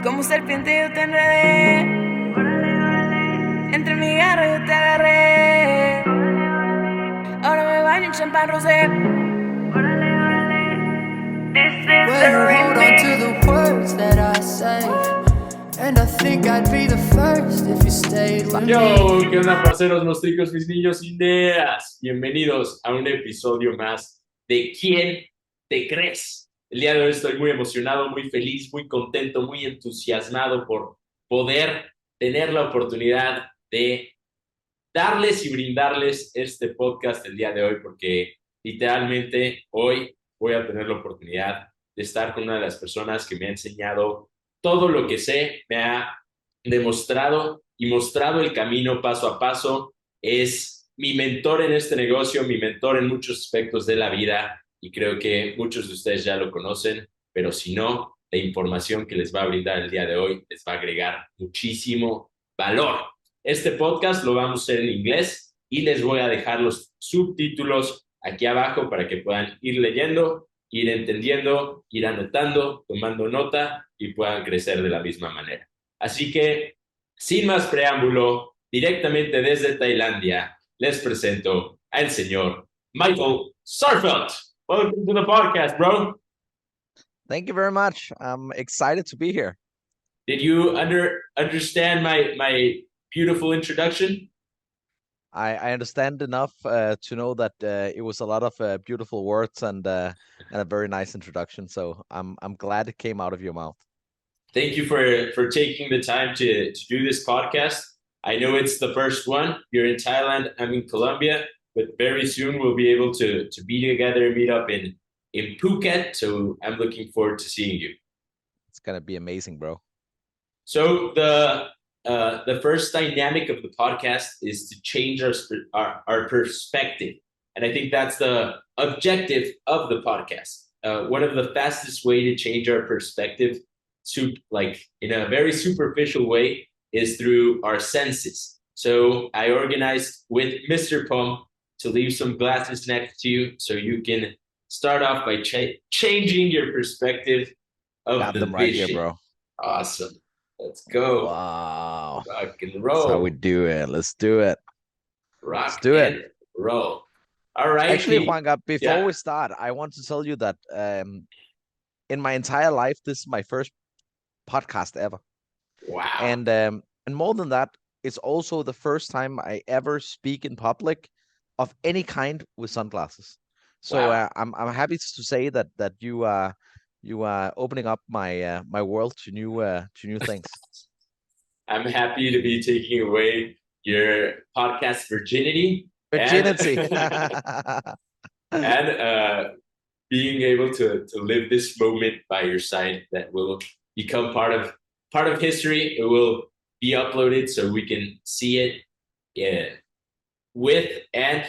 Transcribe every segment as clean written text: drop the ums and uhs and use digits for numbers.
Como serpiente yo te enredé, entre mi garra yo te agarré. Ahora me baño en champán rosé. Well, you hold on to the words that I say, and I think I'd be the first if you stayed with Yo, me. ¿qué onda, parceros, mostricos, mis niños ideas? Bienvenidos a un episodio más de ¿Quién te crees? El día de hoy estoy muy emocionado, muy feliz, muy contento, muy entusiasmado por poder tener la oportunidad de darles y brindarles este podcast el día de hoy, porque literalmente hoy voy a tener la oportunidad de estar con una de las personas que me ha enseñado todo lo que sé, me ha demostrado y mostrado el camino paso a paso. Es mi mentor en este negocio, mi mentor en muchos aspectos de la vida, y creo que muchos de ustedes ya lo conocen, pero si no, la información que les va a brindar el día de hoy les va a agregar muchísimo valor. Este podcast lo vamos a hacer en inglés y les voy a dejar los subtítulos aquí abajo para que puedan ir leyendo, ir entendiendo, ir anotando, tomando nota y puedan crecer de la misma manera. Así que, sin más preámbulo, directamente desde Tailandia, les presento al señor Michael Sarfelt. Welcome to the podcast, bro. Thank you very much. I'm excited to be here. Did you understand my beautiful introduction? I understand enough to know that it was a lot of beautiful words and a very nice introduction. So I'm glad it came out of your mouth. Thank you for taking the time to do this podcast. I know it's the first one. You're in Thailand, I'm in Colombia, but very soon we'll be able to be together, meet up in Phuket. So I'm looking forward to seeing you. It's gonna be amazing, bro. So the first dynamic of the podcast is to change our perspective, and I think that's the objective of the podcast. One of the fastest way to change our perspective, like in a very superficial way, is through our senses. So I organized with Mr. Pom to leave some glasses next to you, so you can start off by changing your perspective of Got the them right here, vision. bro. Awesome. Let's go. Wow. Rock and That's roll. how we do it. Let's do it. Rock Let's do and it. roll. All right. Actually, Juanga, before Yeah. we start, I want to tell you that in my entire life, this is my first podcast ever. Wow. And more than that, it's also the first time I ever speak in public of any kind with sunglasses. So Wow. I'm happy to say that you are opening up my world to new things. I'm happy to be taking away your podcast virginity. Virginity. And being able to live this moment by your side that will become part of history. It will be uploaded so we can see it with and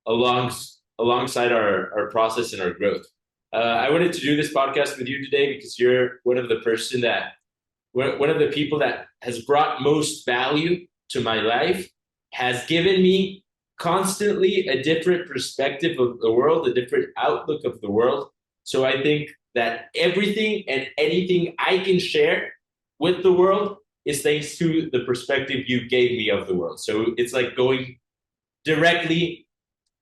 alongside our process and our growth. I wanted to do this podcast with you today because you're one of the people that has brought most value to my life, has given me constantly a different perspective of the world, a different outlook of the world. So I think that everything and anything I can share with the world is thanks to the perspective you gave me of the world. So it's like going directly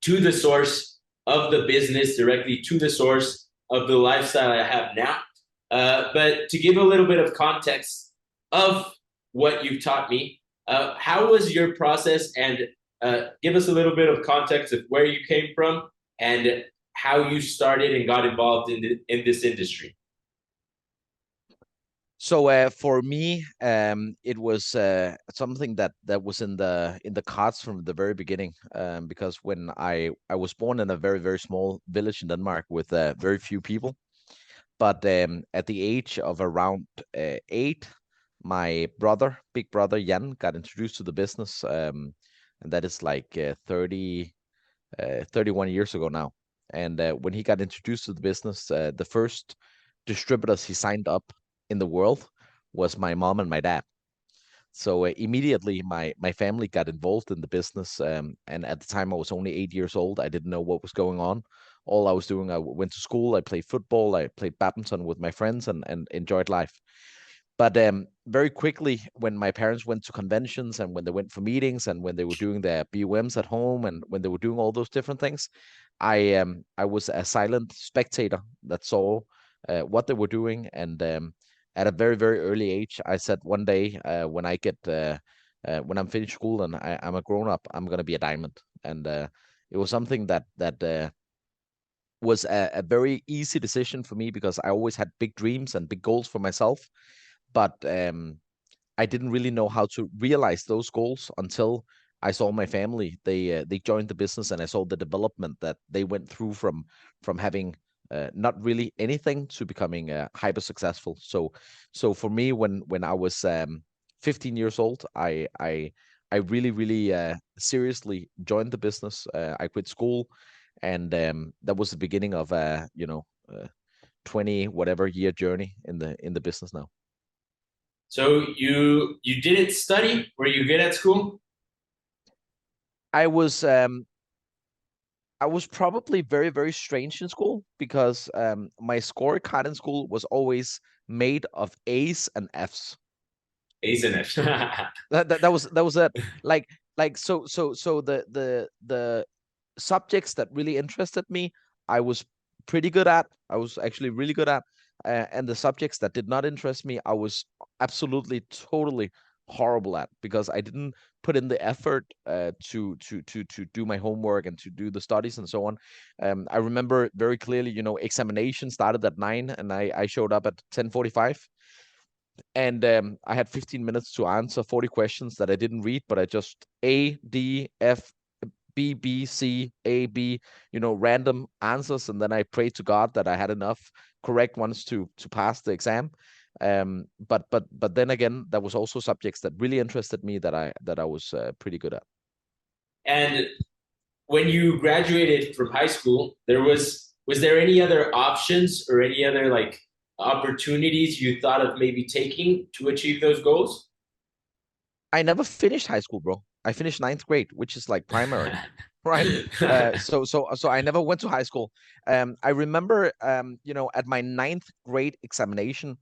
to the source of the business, directly to the source of the lifestyle I have now. But to give a little bit of context of what you've taught me, how was your process? And give us a little bit of context of where you came from and how you started and got involved in this industry. So for me, it was something that was in the cards from the very beginning. Because when I was born in a very small village in Denmark with very few people, but at the age of around 8, my big brother Jan, got introduced to the business, and that is like 31 years ago now. And when he got introduced to the business, the first distributors he signed up in the world was my mom and my dad. So immediately my family got involved in the business, and at the time I was only 8 years old. I didn't know what was going on. All I was doing, I went to school, I played football, I played badminton with my friends, and enjoyed life. But very quickly, when my parents went to conventions and when they went for meetings and when they were doing their BOMs at home and when they were doing all those different things, I was a silent spectator that saw what they were doing. And at a very, very early age, I said one day when I'm finished school and I'm a grown up, I'm gonna be a diamond. And it was something that was a very easy decision for me because I always had big dreams and big goals for myself. But I didn't really know how to realize those goals until I saw my family. They joined the business, and I saw the development that they went through from having not really anything to becoming hyper successful. So for me, when I was 15 years old, I really really seriously joined the business. I quit school, and that was the beginning of a 20 whatever year journey in the business now. So you didn't study? Were you good at school? I was I was probably very, very strange in school because my scorecard in school was always made of A's and F's. Isn't it? That was it. Like so the subjects that really interested me, I was pretty good at. I was actually really good at, and the subjects that did not interest me, I was absolutely totally horrible at because I didn't put in the effort to do my homework and to do the studies and so on. I remember very clearly, examination started at 9 and I showed up at 10:45, and I had 15 minutes to answer 40 questions that I didn't read, but I just A, D, F, B, B, C, A, B, random answers, and then I prayed to God that I had enough correct ones to pass the exam. But then again, there was also subjects that really interested me that I was pretty good at. And when you graduated from high school, was there any other options or any other like opportunities you thought of maybe taking to achieve those goals? I never finished high school, bro. I finished ninth grade, which is like primary, right? So I never went to high school. I remember, at my ninth grade examination,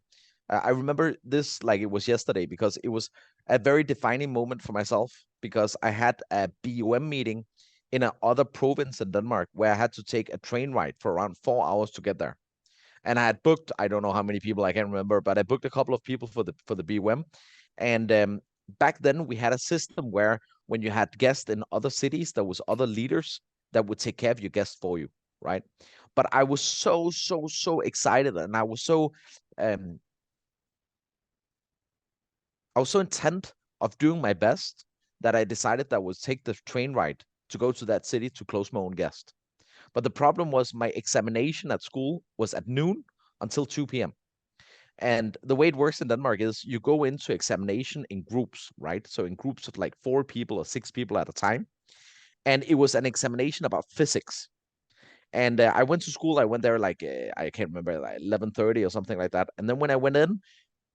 I remember this like it was yesterday because it was a very defining moment for myself because I had a BUM meeting in another province in Denmark where I had to take a train ride for around 4 hours to get there. And I had booked, I don't know how many people, I can't remember, but I booked a couple of people for the BUM. And back then we had a system where when you had guests in other cities, there was other leaders that would take care of your guests for you, right? But I was so excited, and um I was so intent of doing my best that I decided that I would take the train ride to go to that city to close my own guest. But the problem was my examination at school was at noon until 2 p.m. And the way it works in Denmark is you go into examination in groups, right? So in groups of like 4 people or 6 people at a time. And it was an examination about physics. And I went to school. I went there like I can't remember, like 11:30 or something like that. And then when I went in,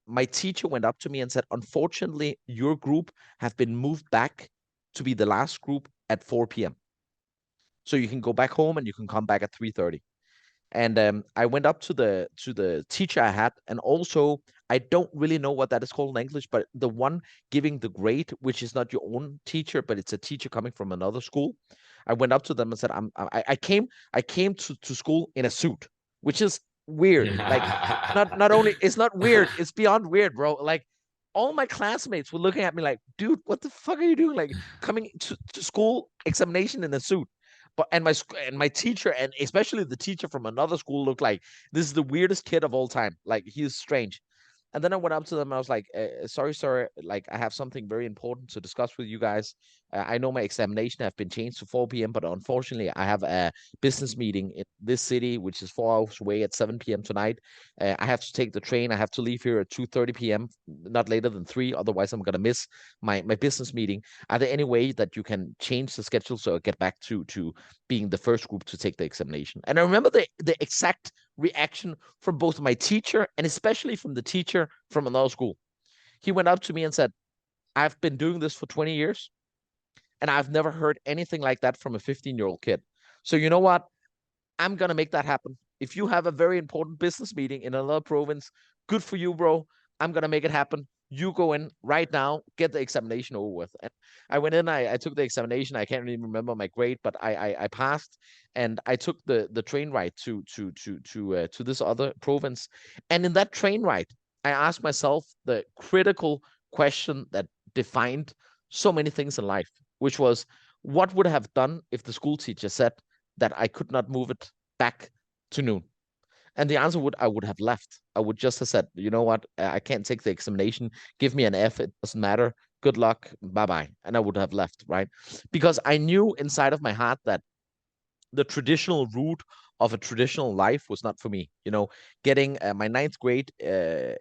my teacher went up to me and said, "Unfortunately, your group have been moved back to be the last group at 4 p.m. So you can go back home and you can come back at 3:30." And I went up to the teacher I had, and also I don't really know what that is called in English, but the one giving the grade, which is not your own teacher, but it's a teacher coming from another school. I went up to them and said, I came to school in a suit, which is weird. Like, not only it's not weird, it's beyond weird, bro. Like, all my classmates were looking at me like, dude, what the fuck are you doing? Like, coming to school examination in a suit. But and my teacher, and especially the teacher from another school, looked like this is the weirdest kid of all time. Like, he's strange. And then I went up to them and I was like, sorry, sir, like I have something very important to discuss with you guys. I know my examination have been changed to 4 p.m., but unfortunately I have a business meeting in this city, which is 4 hours away at 7 p.m. tonight. I have to take the train. I have to leave here at 2:30 p.m., not later than 3. Otherwise, I'm going to miss my business meeting. Are there any way that you can change the schedule so I get back to being the first group to take the examination? And I remember the exact reaction from both my teacher and especially from the teacher from another school. He went up to me and said, "I've been doing this for 20 years and I've never heard anything like that from a 15-year-old kid. So you know what? I'm going to make that happen. If you have a very important business meeting in another province, good for you, bro. I'm gonna make it happen. You go in right now, get the examination over with. And I went in, I took the examination. I can't even remember my grade, but I passed, and I took the train ride to this other province. And in that train ride, I asked myself the critical question that defined so many things in life, which was, what would I have done if the school teacher said that I could not move it back to noon? And the answer I would have left. I would just have said, you know what, I can't take the examination. Give me an F. It doesn't matter. Good luck. Bye bye. And I would have left, right? Because I knew inside of my heart that the traditional route of a traditional life was not for me. Getting my ninth grade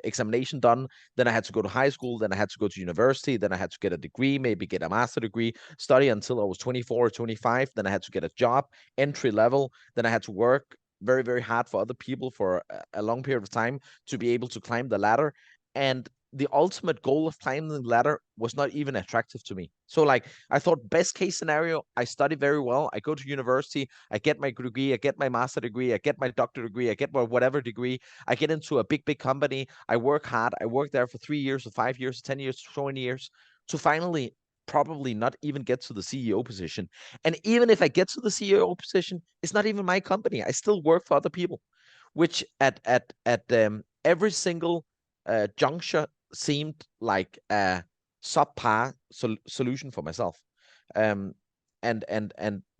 examination done, then I had to go to high school, then I had to go to university, then I had to get a degree, maybe get a master degree, study until I was 24 or 25, then I had to get a job, entry level, then I had to work very, very hard for other people for a long period of time to be able to climb the ladder. And the ultimate goal of climbing the ladder was not even attractive to me. So like, I thought, best case scenario, I study very well, I go to university, I get my degree, I get my master degree, I get my doctor degree, I get my whatever degree, I get into a big, big company, I work hard, I work there for 3 years or 5 years, 10 years, 20 years, to finally probably not even get to the CEO position. And even if I get to the CEO position, it's not even my company. I still work for other people, which at every single juncture seemed like a subpar solution for myself. Um, and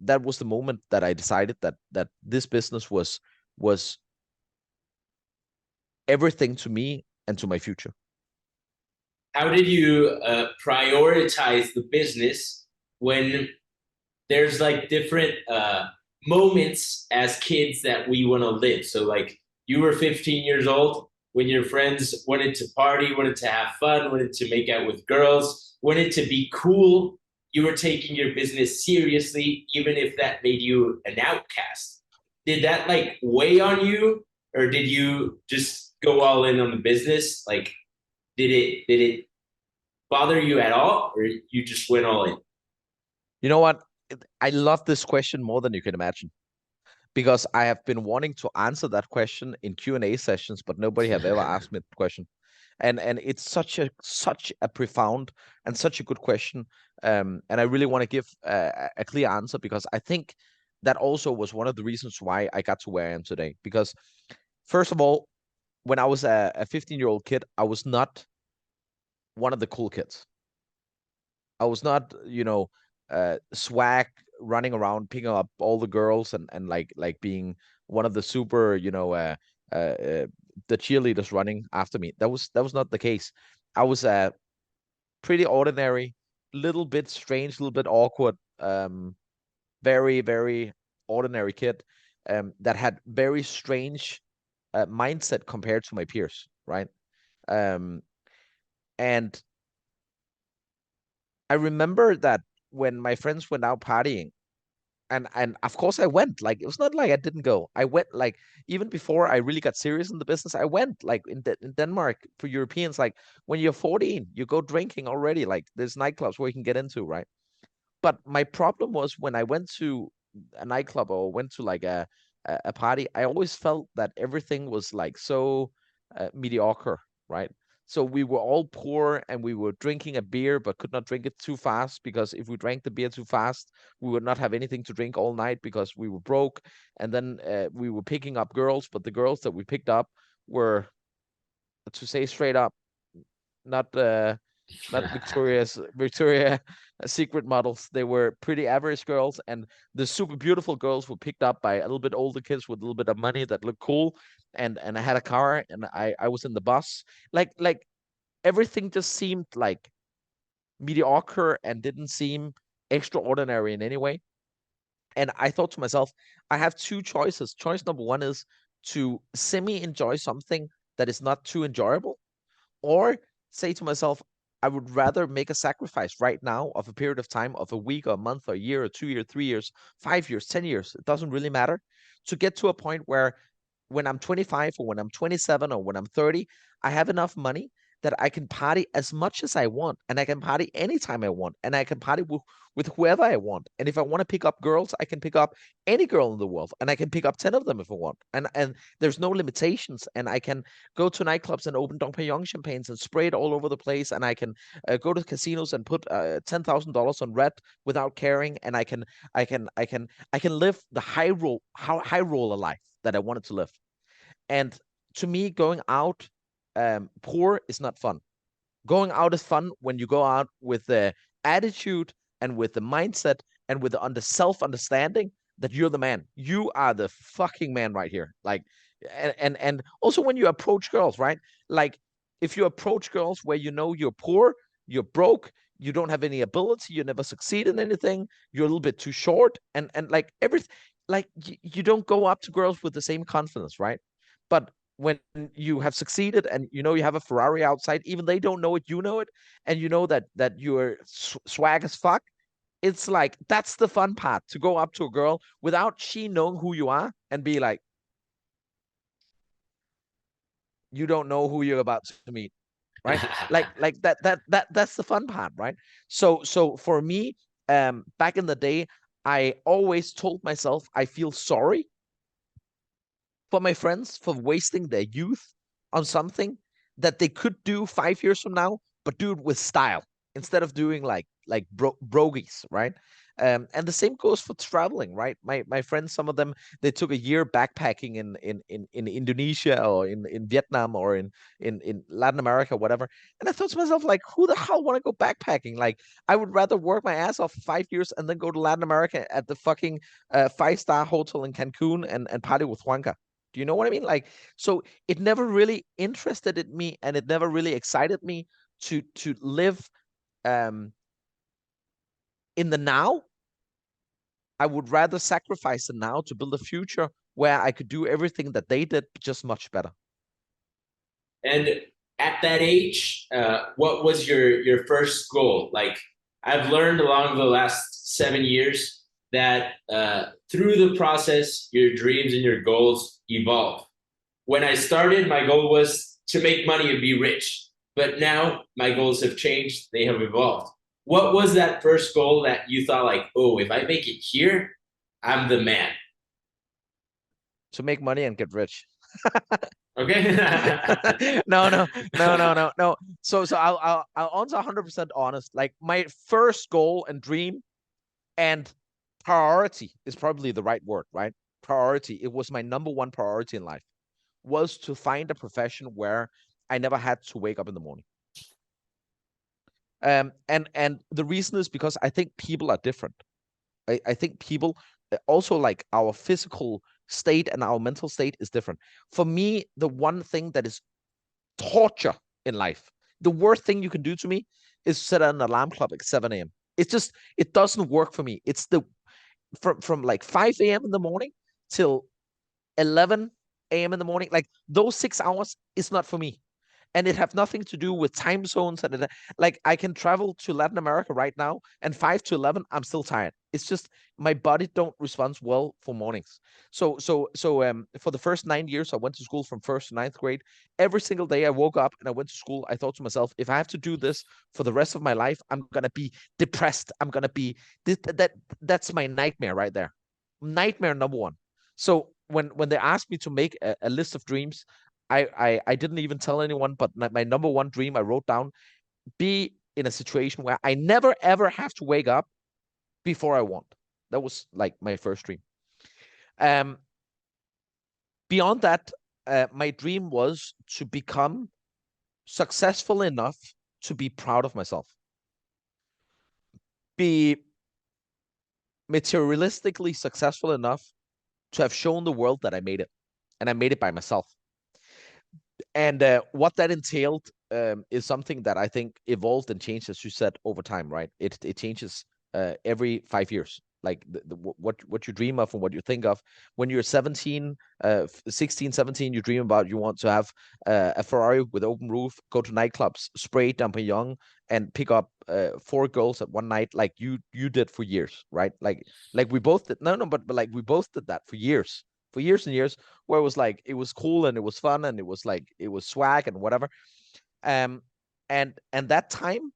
that was the moment that I decided that this business was everything to me and to my future. How did you prioritize the business when there's like different moments as kids that we want to live? So like, you were 15 years old when your friends wanted to party, wanted to have fun, wanted to make out with girls, wanted to be cool. You were taking your business seriously, even if that made you an outcast. Did that like weigh on you, or did you just go all in on the business? Like, did it bother you at all, or you just went all in? You know what? I love this question more than you can imagine, because I have been wanting to answer that question in Q&A sessions, but nobody have ever asked me the question. And it's such a profound and such a good question. And I really want to give a clear answer, because I think that also was one of the reasons why I got to where I am today. Because first of all, when I was a 15-year-old kid, I was not one of the cool kids. I was not, swag, running around picking up all the girls, and like being one of the super, the cheerleaders running after me. That was not the case. I was a pretty ordinary, little bit strange, little bit awkward, very, very ordinary kid, that had very strange mindset compared to my peers, right? Um, and I remember that when my friends went out partying, and of course I went. Like, it was not like I didn't go. I went, like, even before I really got serious in the business. I went, like, in Denmark, for Europeans, like, when you're 14, you go drinking already. Like, there's nightclubs where you can get into, right? But my problem was, when I went to a nightclub or went to like a party, I always felt that everything was like so mediocre, right? So we were all poor, and we were drinking a beer but could not drink it too fast, because if we drank the beer too fast, we would not have anything to drink all night because we were broke. And then we were picking up girls, but the girls that we picked up were, to say straight up, not not Victoria Secret models. They were pretty average girls, and the super beautiful girls were picked up by a little bit older kids with a little bit of money that looked cool. And I had a car, and I was in the bus. Like everything just seemed like mediocre and didn't seem extraordinary in any way. And I thought to myself, I have two choices. Choice number one is to semi enjoy something that is not too enjoyable, or say to myself, I would rather make a sacrifice right now of a period of time, of a week or a month or a year or 2 years, 3 years, 5 years, 10 years. It doesn't really matter, to get to a point where, when I'm 25 or when I'm 27 or when I'm 30, I have enough money that I can party as much as I want, and I can party anytime I want, and I can party with whoever I want. And if I want to pick up girls, I can pick up any girl in the world, and I can pick up 10 of them if I want. And there's no limitations, and I can go to nightclubs and open Dom Perignon champagnes and spray it all over the place, and I can go to casinos and put $10,000 on red without caring, and I can live the high roller life that I wanted to live. And to me, going out poor is not fun. Going out is fun when you go out with the attitude and with the mindset and with the self-understanding that you're the man. You are the fucking man right here. Like, and also when you approach girls, right? Like, if you approach girls where you know you're poor, you're broke, you don't have any ability, you never succeed in anything, you're a little bit too short, and like everything, like you don't go up to girls with the same confidence, right? But when you have succeeded and you know you have a Ferrari outside, even they don't know it, you know it, and you know that you're swag as fuck. It's like that's the fun part, to go up to a girl without she knowing who you are and be like, you don't know who you're about to meet, right? like that's the fun part, right? So for me, back in the day, I always told myself I feel sorry for my friends for wasting their youth on something that they could do 5 years from now, but do it with style instead of doing like brogies, right? And the same goes for traveling, right? My friends, some of them, they took a year backpacking in Indonesia or in Vietnam or in Latin America, whatever. And I thought to myself, like, who the hell want to go backpacking? Like, I would rather work my ass off for 5 years and then go to Latin America at the fucking 5-star hotel in Cancun and party with Juanca. Do you know what I mean? Like, so it never really interested in me, and it never really excited me to live um in the now. I would rather sacrifice the now to build a future where I could do everything that they did, just much better. And at that age, what was your first goal? Like, I've learned along the last 7 years that through the process, your dreams and your goals evolve. When I started, my goal was to make money and be rich. But now my goals have changed, they have evolved. What was that first goal that you thought, like, oh, if I make it here, I'm the man? To make money and get rich. Okay. No. So I'll answer 100% honest. Like, my first goal and dream and priority is probably the right word, right? Priority. It was my number one priority in life, was to find a profession where I never had to wake up in the morning. And the reason is because I think people are different. I think people also, like, our physical state and our mental state is different. For me, the one thing that is torture in life, the worst thing you can do to me, is set an alarm clock at 7 a.m. It's just, it doesn't work for me. It's from like 5 a.m. in the morning till 11 a.m. in the morning. Like, those 6 hours is not for me. And it have nothing to do with time zones. And like, I can travel to Latin America right now, and 5 to 11, I'm still tired. It's just my body don't respond well for mornings. So for the first 9 years, I went to school from first to ninth grade. Every single day I woke up and I went to school. I thought to myself, if I have to do this for the rest of my life, I'm gonna be depressed. I'm gonna be that's my nightmare right there. Nightmare number one. So when they asked me to make a list of dreams, I didn't even tell anyone, but my number one dream I wrote down: be in a situation where I never ever have to wake up before I want. That was like my first dream. Beyond that, my dream was to become successful enough to be proud of myself, be materialistically successful enough to have shown the world that I made it, and I made it by myself. And what that entailed is something that I think evolved and changed, as you said, over time, right? It changes every 5 years. Like, what you dream of and what you think of when you're 17, 16, 17, you dream about, you want to have a Ferrari with open roof, go to nightclubs, spray Dom Perignon, and pick up 4 girls at one night, like you did for years, right? Like we both did. No, but like, we both did that for years and years, where it was like, it was cool and it was fun and it was like, it was swag and whatever. and that time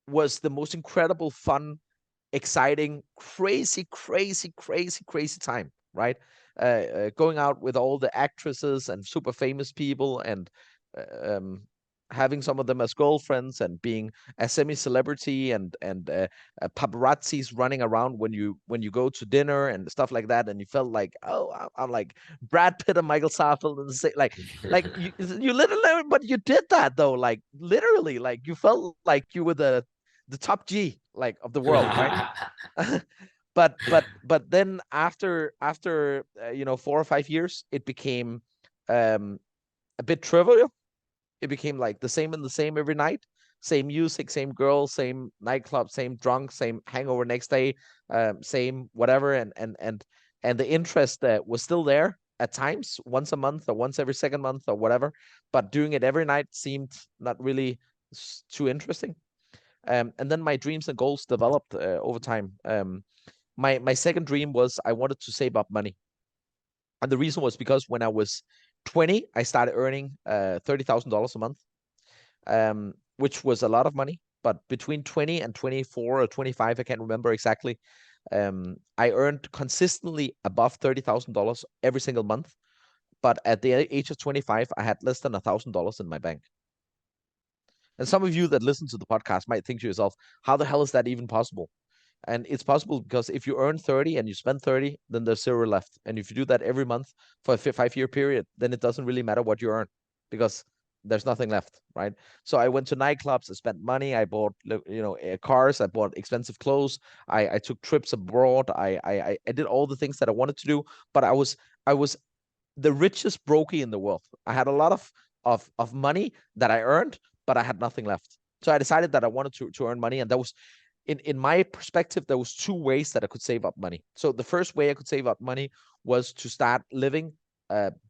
was the most incredible, fun, exciting, crazy, crazy, crazy, crazy time, right? Going out with all the actresses and super famous people, and having some of them as girlfriends, and being a semi-celebrity, and paparazzis running around when you go to dinner and stuff like that, and you felt like, oh, I'm like Brad Pitt and Michael Sarfelt, and like you literally, but you did that though, like literally, like you felt like you were the top G like of the world, right? But then after 4 or 5 years, it became a bit trivial. It became like the same and the same every night. Same music, same girls, same nightclub, same drunk, same hangover next day, same whatever, and the interest was still there at times, once a month or once every second month or whatever. But doing it every night seemed not really too interesting. And then my dreams and goals developed over time. My second dream was I wanted to save up money, and the reason was because when I was 20, I started earning $30,000 a month, which was a lot of money. But between 20 and 24 or 25, I can't remember exactly, I earned consistently above $30,000 every single month. But at the age of 25, I had less than $1,000 in my bank. And some of you that listen to the podcast might think to yourself, how the hell is that even possible? And it's possible because if you earn 30 and you spend 30, then there's zero left. And if you do that every month for a 5-year period, then it doesn't really matter what you earn because there's nothing left, right? So I went to nightclubs, I spent money, I bought, cars, I bought expensive clothes, I took trips abroad, I did all the things that I wanted to do, but I was the richest brokey in the world. I had a lot of money that I earned, but I had nothing left. So I decided that I wanted to earn money, and that was in my perspective, there was two ways that I could save up money. So the first way I could save up money was to start living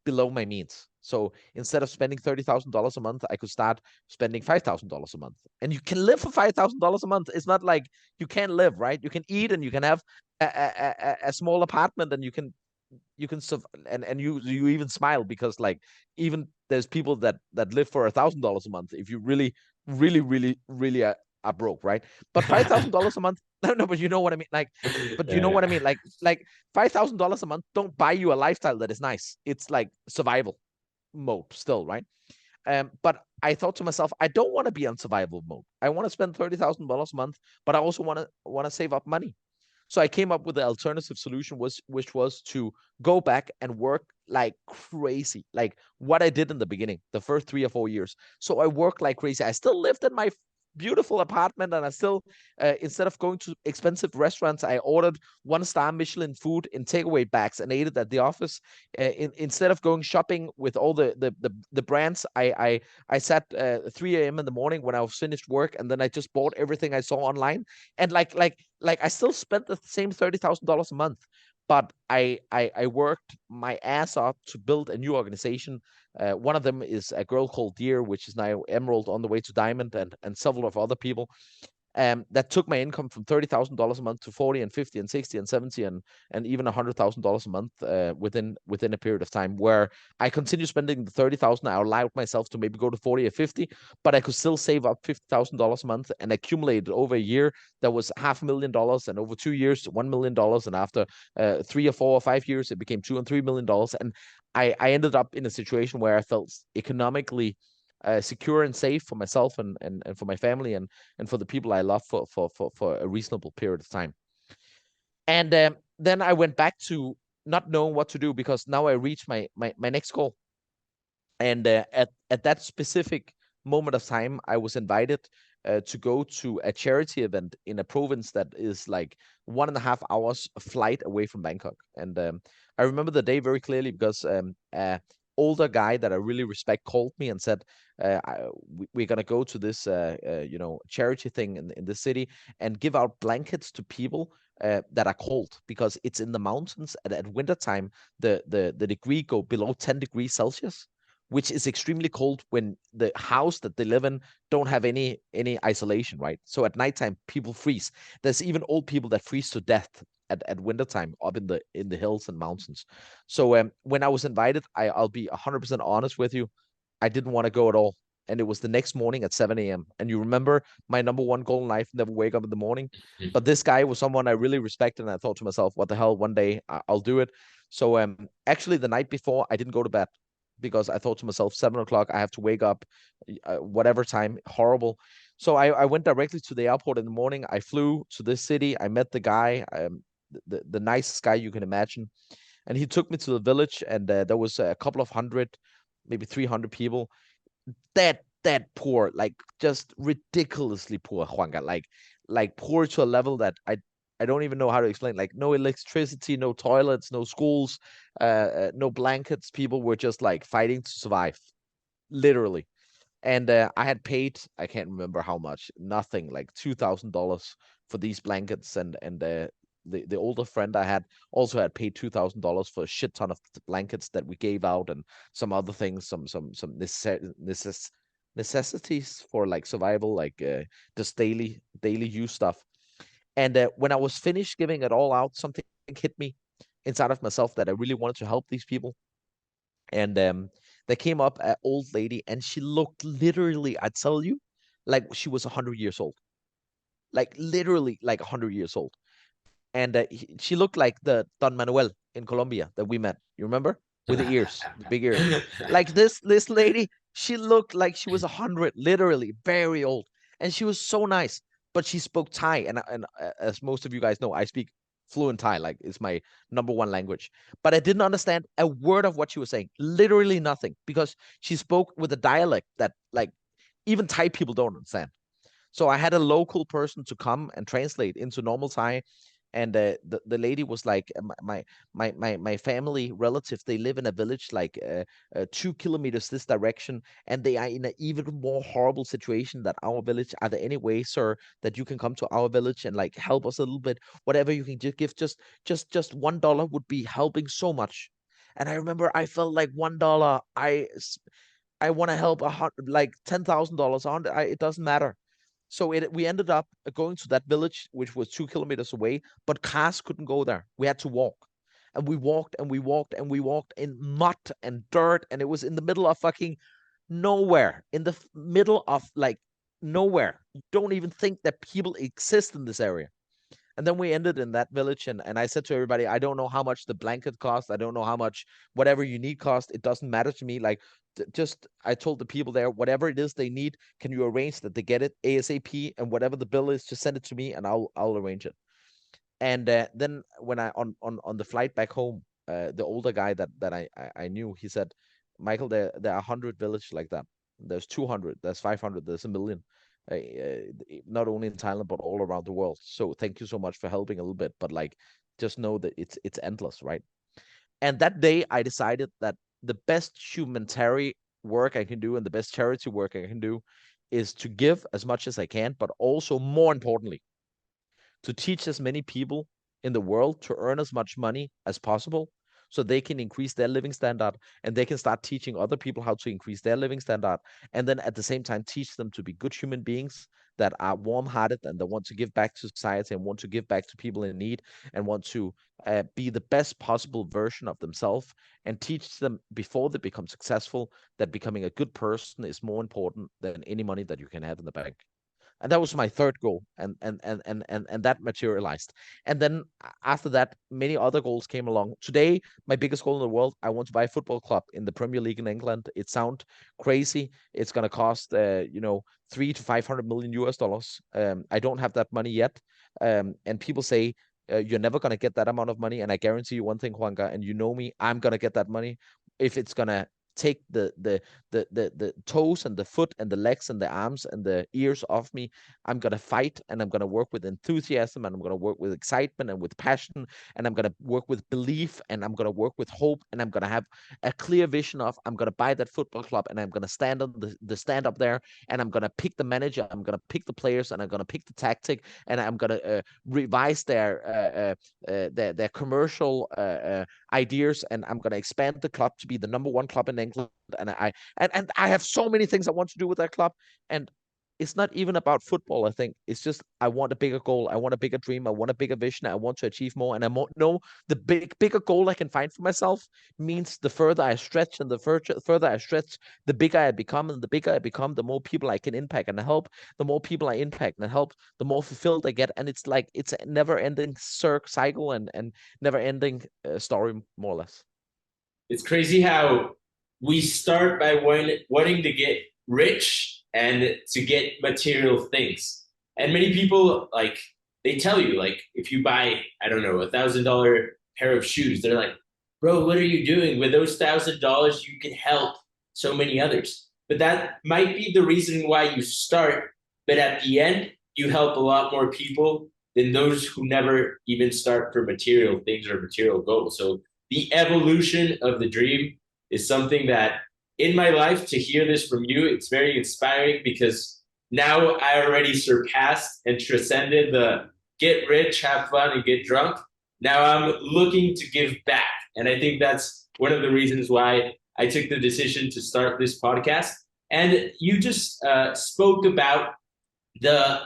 below my means. So instead of spending $30,000 a month, I could start spending $5,000 a month. And you can live for $5,000 a month. It's not like you can't live, right? You can eat and you can have a small apartment, and you can and you even smile because like even there's people that live for $1,000 a month if you really really really really are broke, right? But $5,000 a month, no, but you know what I mean, like, but you know what I mean, like $5,000 a month don't buy you a lifestyle that is nice. It's like survival mode still, right? But I thought to myself, I don't want to be on survival mode. I want to spend $30,000 a month, but I also want to save up money. So I came up with the alternative solution, which was to go back and work like crazy, like what I did in the beginning, the first 3 or 4 years. So I worked like crazy. I still lived in my beautiful apartment, and I still, instead of going to expensive restaurants, I ordered 1-star Michelin food in takeaway bags and ate it at the office. Instead of going shopping with all the brands, I sat 3 a.m. in the morning when I was finished work, and then I just bought everything I saw online, and like I still spent the same $30,000 a month, but I worked my ass off to build a new organization. One of them is a girl called Deer, which is now Emerald on the way to Diamond, and several of other people. That took my income from $30,000 a month to 40 and 50 and 60 and 70 and even $100,000 a month within a period of time, where I continued spending the 30,000. I allowed myself to maybe go to 40 or 50, but I could still save up $50,000 a month and accumulate over a year. That was $500,000, and over 2 years, $1 million, and after 3 or 4 or 5 years, it became $2 and $3 million. And I ended up in a situation where I felt economically secure and safe for myself and for my family and for the people I love for a reasonable period of time. And then I went back to not knowing what to do, because now I reached my next goal. And at that specific moment of time, I was invited to go to a charity event in a province that is like 1.5 hours flight away from Bangkok. And I remember the day very clearly because older guy that I really respect called me and said, we're going to go to this, charity thing in the city and give out blankets to people that are cold, because it's in the mountains, and at winter time, the degree go below 10 degrees Celsius, which is extremely cold when the house that they live in don't have any isolation, right? So at nighttime, people freeze. There's even old people that freeze to death at wintertime up in the hills and mountains. So when I was invited, I'll be 100% honest with you, I didn't want to go at all. and it was the next morning at 7 a.m. And you remember my number one goal in life, never wake up in the morning. But this guy was someone I really respected, and I thought to myself, what the hell, one day I'll do it. So actually the night before, I didn't go to bed because I thought to myself, 7 o'clock, I have to wake up, whatever time, horrible. So I went directly to the airport in the morning. I flew to this city. I met the guy, the nicest guy you can imagine. And he took me to the village, and there was a couple of hundred, maybe 300 people. That poor, like just ridiculously poor, Juanga. Like poor to a level that I don't even know how to explain. Like no electricity, no toilets, no schools, no blankets. People were just like fighting to survive, literally. And I had paid, I can't remember how much, nothing, like $2,000 for these blankets, and the older friend I had also had paid $2,000 for a shit ton of blankets that we gave out, and some other things, some necessities for like survival, like just daily use stuff. And when I was finished giving it all out, something hit me inside of myself that I really wanted to help these people. And there came up an old lady, and she looked literally, I tell you, like she was 100 years old, like literally like 100 years old. And she looked like the Don Manuel in Colombia that we met. You remember? With the ears, the big ears. Like this lady, she looked like she was 100, literally very old, and she was so nice. But she spoke Thai, and as most of you guys know, I speak fluent Thai, like it's my number one language. But I didn't understand a word of what she was saying, literally nothing, because she spoke with a dialect that like even Thai people don't understand. So I had a local person to come and translate into normal Thai, and the lady was like, my family relatives, they live in a village like 2 kilometers this direction, and they are in an even more horrible situation than our village. Are there any way, sir, that you can come to our village and like help us a little bit? Whatever you can just give, just $1 would be helping so much. And I remember I felt like $1. I want to help like $10,000, it doesn't matter. So we ended up going to that village, which was 2 kilometers away, but cars couldn't go there. We had to walk. And we walked and we walked and we walked in mud and dirt. And it was in the middle of fucking nowhere, in the middle of like nowhere. You don't even think that people exist in this area. And then we ended in that village, and I said to everybody, I don't know how much the blanket cost. I don't know how much whatever you need cost. It doesn't matter to me. Like, just I told the people there, whatever it is they need, can you arrange that they get it ASAP? And whatever the bill is, just send it to me, and I'll arrange it. And then when I on the flight back home, the older guy that I knew, he said, Michael, there are 100 villages like that. There's 200. There's 500. There's a million. Not only in Thailand but all around the world. So thank you so much for helping a little bit. But like, just know that it's endless, right? And that day I decided that the best humanitarian work I can do and the best charity work I can do is to give as much as I can, but also more importantly, to teach as many people in the world to earn as much money as possible so they can increase their living standard, and they can start teaching other people how to increase their living standard, and then at the same time teach them to be good human beings that are warm-hearted and that want to give back to society and want to give back to people in need and want to be the best possible version of themselves, and teach them before they become successful that becoming a good person is more important than any money that you can have in the bank. And that was my third goal, and that materialized. And then after that, many other goals came along. Today, my biggest goal in the world, I want to buy a football club in the Premier League in England. It sounds crazy. It's going to cost 3 to 500 million US dollars. I don't have that money yet. And people say you're never going to get that amount of money, and I guarantee you one thing, Juanca, and you know me, I'm going to get that money if it's going to take the toes and the foot and the legs and the arms and the ears off me. I'm going to fight, and I'm going to work with enthusiasm, and I'm going to work with excitement and with passion, and I'm going to work with belief, and I'm going to work with hope, and I'm going to have a clear vision of I'm going to buy that football club, and I'm going to stand on the stand up there, and I'm going to pick the manager, I'm going to pick the players, and I'm going to pick the tactic, and I'm going to revise their commercial ideas, and I'm going to expand the club to be the number one club in England. And I have so many things I want to do with that club, and it's not even about football. I think it's just I want a bigger goal. I want a bigger dream. I want a bigger vision. I want to achieve more. And I know the bigger goal I can find for myself means the further I stretch, and the further I stretch, the bigger I become. And the bigger I become, the more people I can impact and help. The more people I impact and help, the more fulfilled I get. And it's like it's a never-ending cycle and never-ending story, more or less. It's crazy how we start by wanting to get rich and to get material things. And many people, like, they tell you, like, if you buy, I don't know, $1,000 pair of shoes, they're like, bro, what are you doing? With those $1,000, you can help so many others. But that might be the reason why you start. But at the end, you help a lot more people than those who never even start for material things or material goals. So the evolution of the dream is something that in my life, to hear this from you, it's very inspiring, because now I already surpassed and transcended the get rich, have fun, and get drunk. Now I'm looking to give back. And I think that's one of the reasons why I took the decision to start this podcast. And you just spoke about the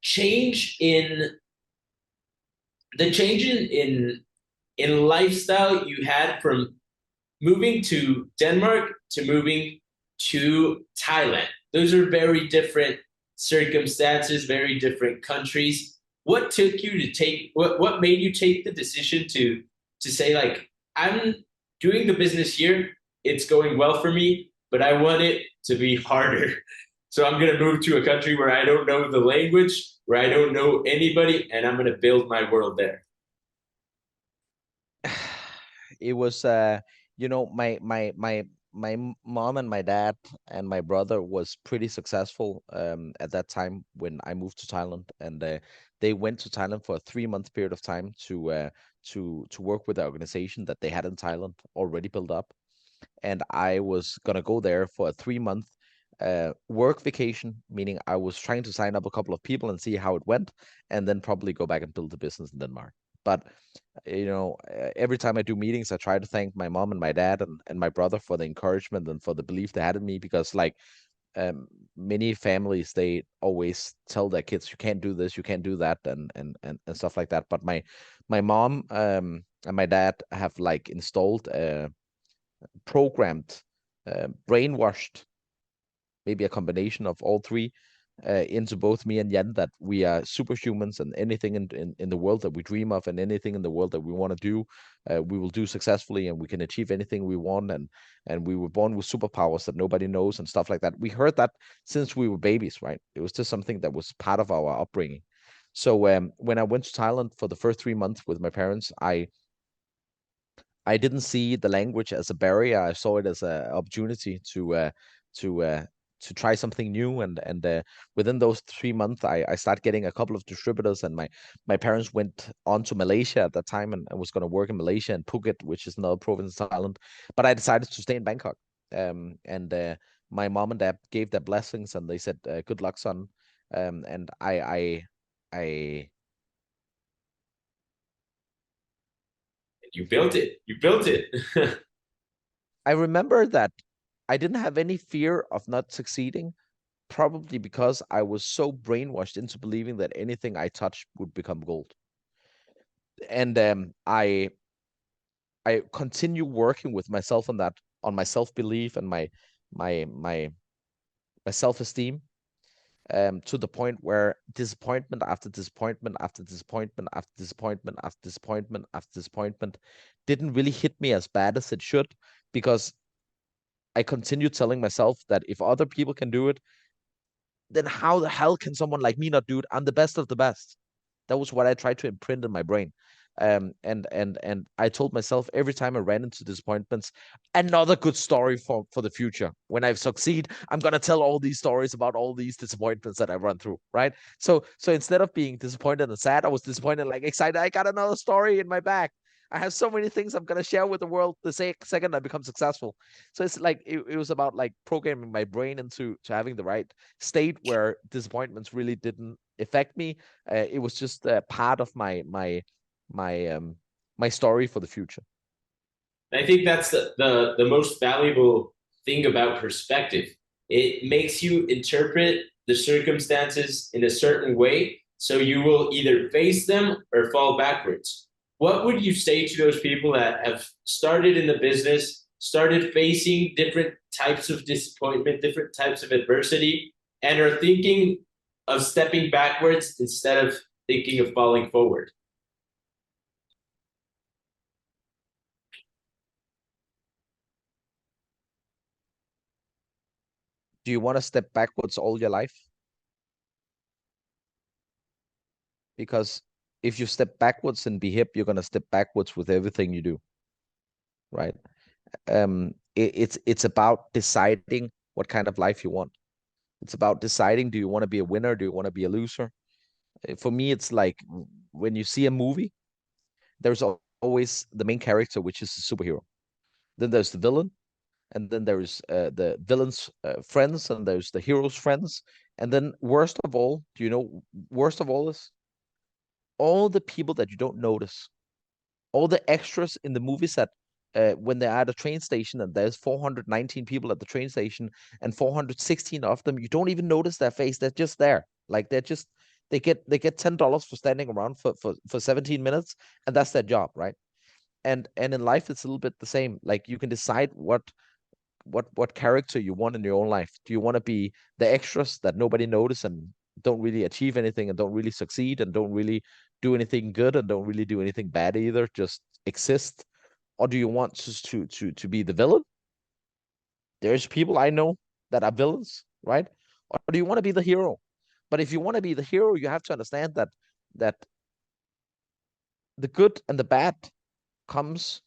change in in lifestyle you had from moving to Denmark to moving to Thailand. Those are very different circumstances, very different countries. What took you to take, what made you take the decision to say, like, I'm doing the business here, it's going well for me, but I want it to be harder. So I'm going to move to a country where I don't know the language, where I don't know anybody, and I'm going to build my world there. It was my mom and my dad and my brother was pretty successful at that time when I moved to Thailand, and they went to Thailand for a 3-month period of time to work with the organization that they had in Thailand already built up. And I was gonna go there for a 3-month work vacation, meaning I was trying to sign up a couple of people and see how it went, and then probably go back and build the business in Denmark. But every time I do meetings, I try to thank my mom and my dad and my brother for the encouragement and for the belief they had in me, because like many families, they always tell their kids, you can't do this, you can't do that, and stuff like that. But my mom and my dad have like installed programmed, brainwashed, maybe a combination of all three, into both me and Jan, that we are superhumans, and anything in the world that we dream of and anything in the world that we want to do, we will do successfully, and we can achieve anything we want, and we were born with superpowers that nobody knows and stuff like that. We heard that since we were babies, right? It was just something that was part of our upbringing. So when I went to Thailand for the first 3 months with my parents, I didn't see the language as a barrier. I saw it as an opportunity to try something new. And within those 3 months, I started getting a couple of distributors, and my parents went on to Malaysia at that time, and was going to work in Malaysia and Phuket, which is another province in Thailand. But I decided to stay in Bangkok. And my mom and dad gave their blessings, and they said, "Good luck, son." And I You built it. You built it. I remember that I didn't have any fear of not succeeding, probably because I was so brainwashed into believing that anything I touched would become gold. And I continue working with myself on that, on my self-belief and my my self-esteem, to the point where disappointment after disappointment after disappointment after disappointment after disappointment after disappointment didn't really hit me as bad as it should, because I continued telling myself that if other people can do it, then how the hell can someone like me not do it? I'm the best of the best. That was what I tried to imprint in my brain. And I told myself every time I ran into disappointments, another good story for the future. When I succeed, I'm gonna tell all these stories about all these disappointments that I run through, right? So instead of being disappointed and sad, I was disappointed, like excited. I got another story in my back. I have so many things I'm gonna share with the world the second I become successful. So it's like it was about like programming my brain into having the right state where disappointments really didn't affect me. It was just part of my story for the future. I think that's the most valuable thing about perspective. It makes you interpret the circumstances in a certain way, so you will either face them or fall backwards. What would you say to those people that have started in the business, started facing different types of disappointment, different types of adversity, and are thinking of stepping backwards instead of thinking of falling forward? Do you want to step backwards all your life? Because if you step backwards and be hip, you're gonna step backwards with everything you do, right? It's about deciding what kind of life you want. It's about deciding, do you want to be a winner? Do you want to be a loser? For me, it's like when you see a movie, there's always the main character, which is the superhero. Then there's the villain, and then there's the villain's friends, and there's the hero's friends. And then worst of all, do you know, worst of all is all the people that you don't notice, all the extras in the movies that when they're at a train station and there's 419 people at the train station and 416 of them, you don't even notice their face. They're just there. Like they get $10 for standing around for 17 minutes, and that's their job, right? And in life it's a little bit the same. Like you can decide what character you want in your own life. Do you want to be the extras that nobody notice and don't really achieve anything and don't really succeed and don't really do anything good and don't really do anything bad either, just exist? Or do you want to be the villain? There's people I know that are villains, right? Or do you want to be the hero? But if you want to be the hero, you have to understand that the good and the bad comes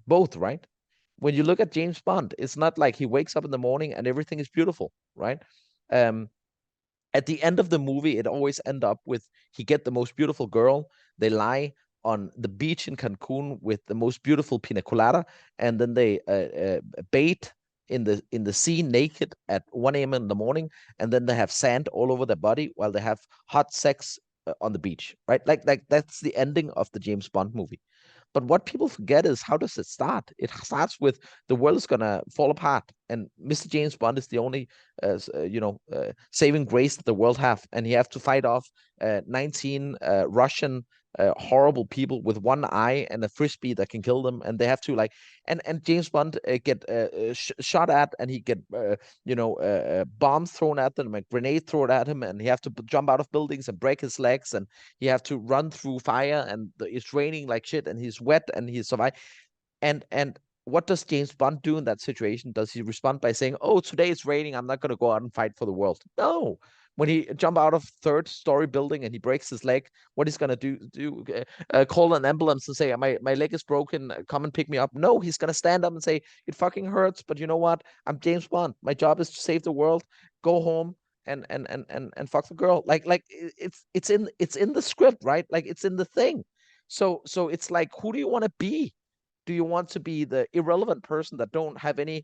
both, right? When you look at James Bond, it's not like he wakes up in the morning and everything is beautiful, right? Um, at the end of the movie, it always end up with he get the most beautiful girl. They lie on the beach in Cancun with the most beautiful pina colada, and then they bait in the sea naked at 1 a.m. in the morning, and then they have sand all over their body while they have hot sex on the beach, right? Like that's the ending of the James Bond movie. But what people forget is how does it start? It starts with the world is gonna fall apart, and Mr. James Bond is the only, saving grace that the world have, and he have to fight off 19 Russian horrible people with one eye and a frisbee that can kill them, and they have to like, and James Bond get shot at, and he get bombs thrown at them, a grenade thrown at him, and he have to jump out of buildings and break his legs, and he have to run through fire, and it's raining like shit, and he's wet, and he survive. And what does James Bond do in that situation? Does he respond by saying, "Oh, today it's raining. I'm not going to go out and fight for the world"? No. When he jump out of third-story building and he breaks his leg, what he's gonna call an ambulance and say, "My leg is broken. Come and pick me up." No, he's gonna stand up and say, "It fucking hurts, but you know what? I'm James Bond. My job is to save the world. Go home and fuck the girl." Like it's in the script, right? Like it's in the thing. So it's like, who do you want to be? Do you want to be the irrelevant person that don't have any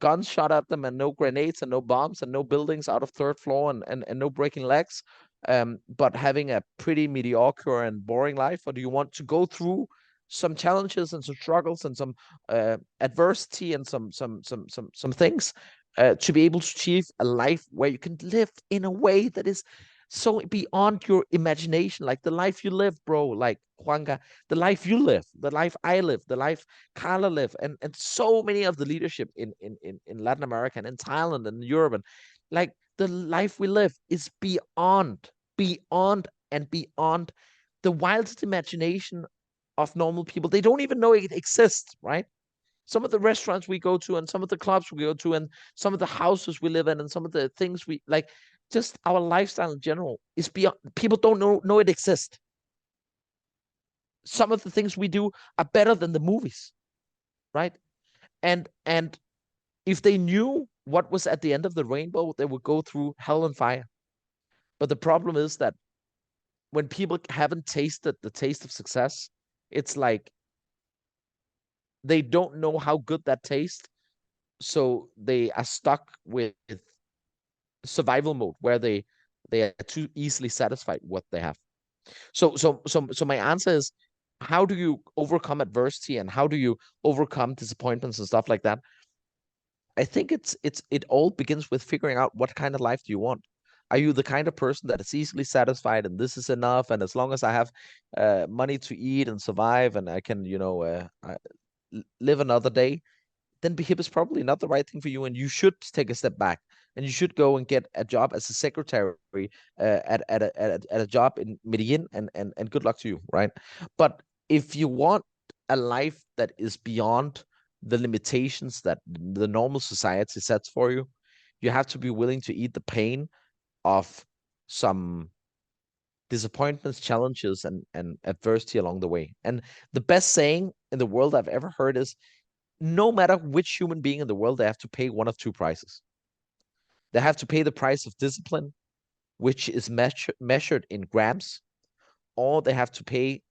guns shot at them and no grenades and no bombs and no buildings out of third floor and no breaking legs, but having a pretty mediocre and boring life? Or do you want to go through some challenges and some struggles and some adversity and some things to be able to achieve a life where you can live in a way that is so beyond your imagination, like the life you live, bro, like Juanga, the life you live, the life I live, the life Carla live, and so many of the leadership in Latin America and in Thailand and Europe, and like the life we live is beyond and beyond the wildest imagination of normal people. They don't even know it exists, right? Some of the restaurants we go to and some of the clubs we go to and some of the houses we live in and some of the things we like, just our lifestyle in general is beyond. People don't know it exists. Some of the things we do are better than the movies, right? And if they knew what was at the end of the rainbow, they would go through hell and fire. But the problem is that when people haven't tasted the taste of success, it's like they don't know how good that tastes, so they are stuck with survival mode where they are too easily satisfied with what they have. So my answer is, how do you overcome adversity and how do you overcome disappointments and stuff like that? I think it all begins with figuring out what kind of life do you want. Are you the kind of person that is easily satisfied and this is enough, and as long as I have money to eat and survive and I can, live another day, then Bhip is probably not the right thing for you, and you should take a step back and you should go and get a job as a secretary at a job in Medellin, and good luck to you, right? But if you want a life that is beyond the limitations that the normal society sets for you, you have to be willing to eat the pain of some disappointments, challenges, and adversity along the way. And the best saying in the world I've ever heard is, no matter which human being in the world, they have to pay one of two prices. They have to pay the price of discipline, which is measured in grams, or they have to pay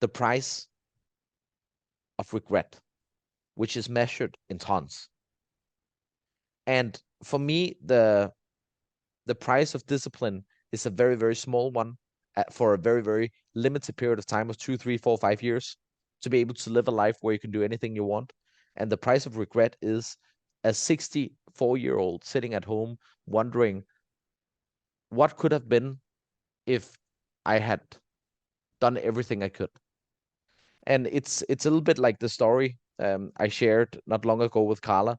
the price of regret, which is measured in tons. And for me, the price of discipline is a very, very small one for a very, very limited period of time of 2, 3, 4, 5 years to be able to live a life where you can do anything you want. And the price of regret is a 64-year-old sitting at home wondering what could have been if I had done everything I could. And it's a little bit like the story I shared not long ago with Carla,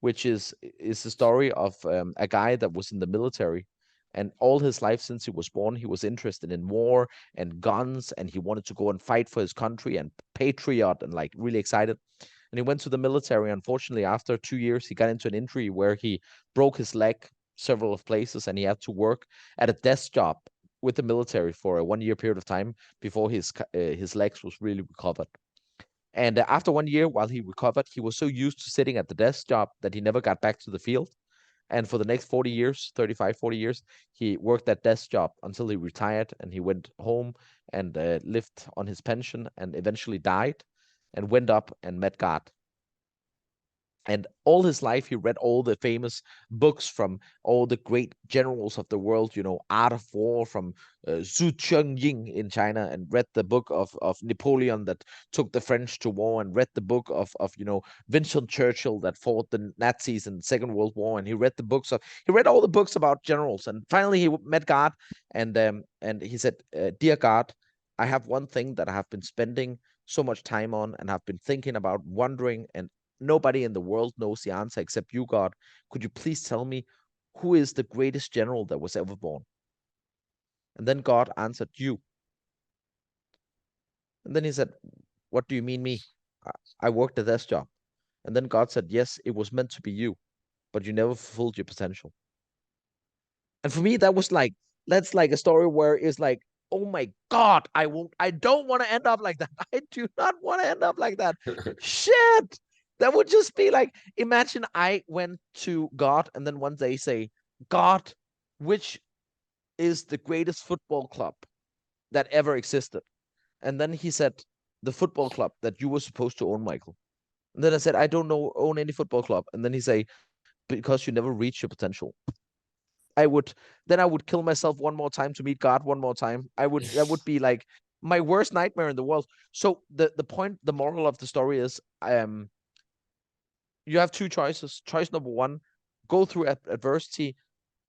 which is the story of a guy that was in the military, and all his life since he was born, he was interested in war and guns, and he wanted to go and fight for his country and patriot and like really excited. And he went to the military. Unfortunately, after 2 years, he got into an injury where he broke his leg several of places, and he had to work at a desk job with the military for a 1 year period of time before his legs was really recovered. And after 1 year, while he recovered, he was so used to sitting at the desk job that he never got back to the field. And for the next 40 years, 35, 40 years, he worked that desk job until he retired, and he went home and lived on his pension and eventually died and went up and met God. And all his life, he read all the famous books from all the great generals of the world, Art of War from Zhu Cheng in China, and read the book of Napoleon that took the French to war, and read the book of Winston Churchill that fought the Nazis in the Second World War. And he read all the books about generals. And finally, he met God, and he said, "Dear God, I have one thing that I have been spending so much time on and have been thinking about, wondering, and nobody in the world knows the answer except you, God. Could you please tell me who is the greatest general that was ever born?" And then God answered, "You." And then he said, "What do you mean me? I worked at this job." And then God said, "Yes, it was meant to be you, but you never fulfilled your potential." And for me, that's like a story where it's like, oh my God, I don't want to end up like that. I do not want to end up like that. Shit. That would just be like, imagine I went to God and then one day say, "God, which is the greatest football club that ever existed?" And then he said, "The football club that you were supposed to own, Michael." And then I said, "I don't own any football club." And then he say, "Because you never reached your potential." I would kill myself one more time to meet God one more time. That would be like my worst nightmare in the world. So the moral of the story is, you have two choices. Choice number one: go through adversity,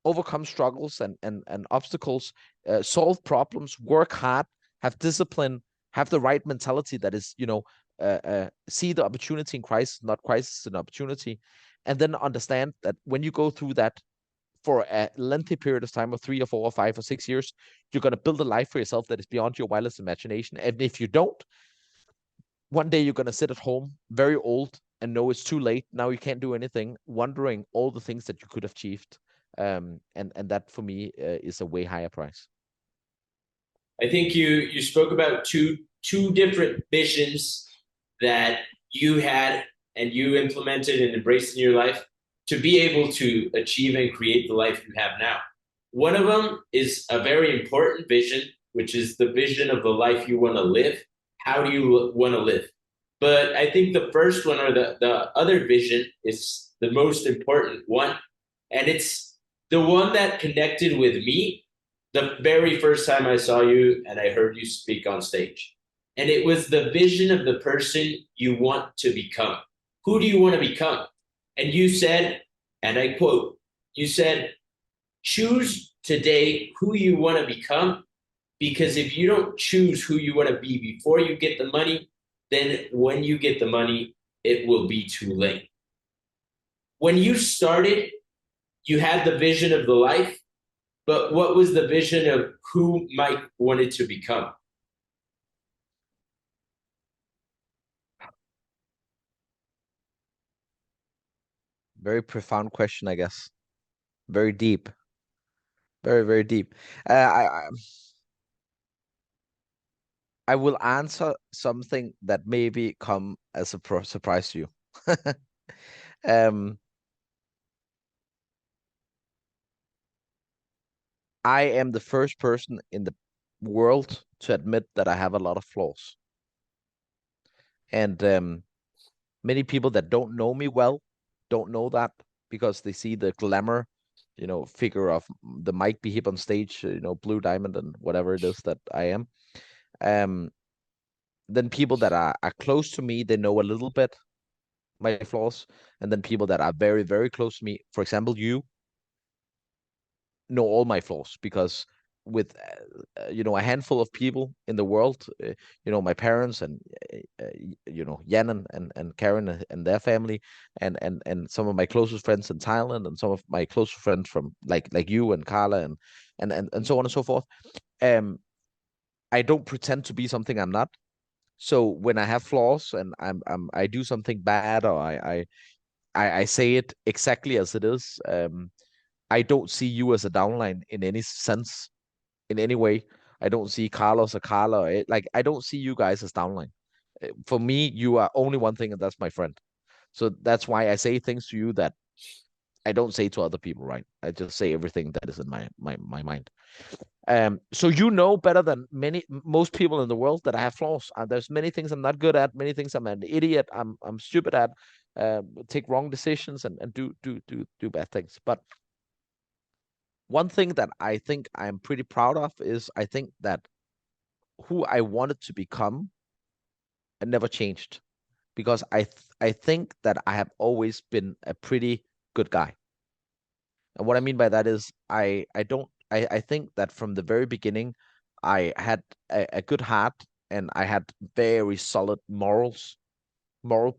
overcome struggles and obstacles, solve problems, work hard, have discipline, have the right mentality that is, see the opportunity in crisis, not crisis in opportunity, and then understand that when you go through that for a lengthy period of time of 3 or 4 or 5 or 6 years, you're going to build a life for yourself that is beyond your wildest imagination. And if you don't, one day you're going to sit at home very old and know it's too late. Now you can't do anything, wondering all the things that you could have achieved. And that for me is a way higher price. I think you spoke about two different visions that you had and you implemented and embraced in your life to be able to achieve and create the life you have now. One of them is a very important vision, which is the vision of the life you want to live. How do you want to live? But I think the first one, or the other vision, is the most important one. And it's the one that connected with me the very first time I saw you and I heard you speak on stage. And it was the vision of the person you want to become. Who do you want to become? And you said, and I quote, you said, choose today who you want to become, because if you don't choose who you want to be before you get the money, then when you get the money, it will be too late. When you started, you had the vision of the life, but what was the vision of who Mike wanted to become? Very profound question, I guess. Very deep. Very, very deep. I will answer something that maybe come as a surprise to you. um, I am the first person in the world to admit that I have a lot of flaws. And many people that don't know me well don't know that because they see the glamour, figure of the Mike Bhip on stage, Blue Diamond and whatever it is that I am. Then people that are close to me, they know a little bit my flaws. And then people that are very, very close to me, for example, you know all my flaws because with a handful of people in the world, my parents and Jan and Karen and their family and some of my closest friends in Thailand and some of my closest friends from like you and Carla and so on and so forth. I don't pretend to be something I'm not. So when I have flaws and I do something bad or I say it exactly as it is, I don't see you as a downline in any sense, in any way. I don't see Carlos or Carla. Like I don't see you guys as downline. For me, you are only one thing, and that's my friend. So that's why I say things to you that I don't say to other people. Right? I just say everything that is in my mind. So you know better than most people in the world that I have flaws. There's many things I'm not good at, many things I'm an idiot, I'm stupid at, take wrong decisions and do bad things. But one thing that I think I'm pretty proud of is I think that who I wanted to become never changed because I think that I have always been a pretty good guy. And what I mean by that is I think that from the very beginning I had a good heart and I had very solid moral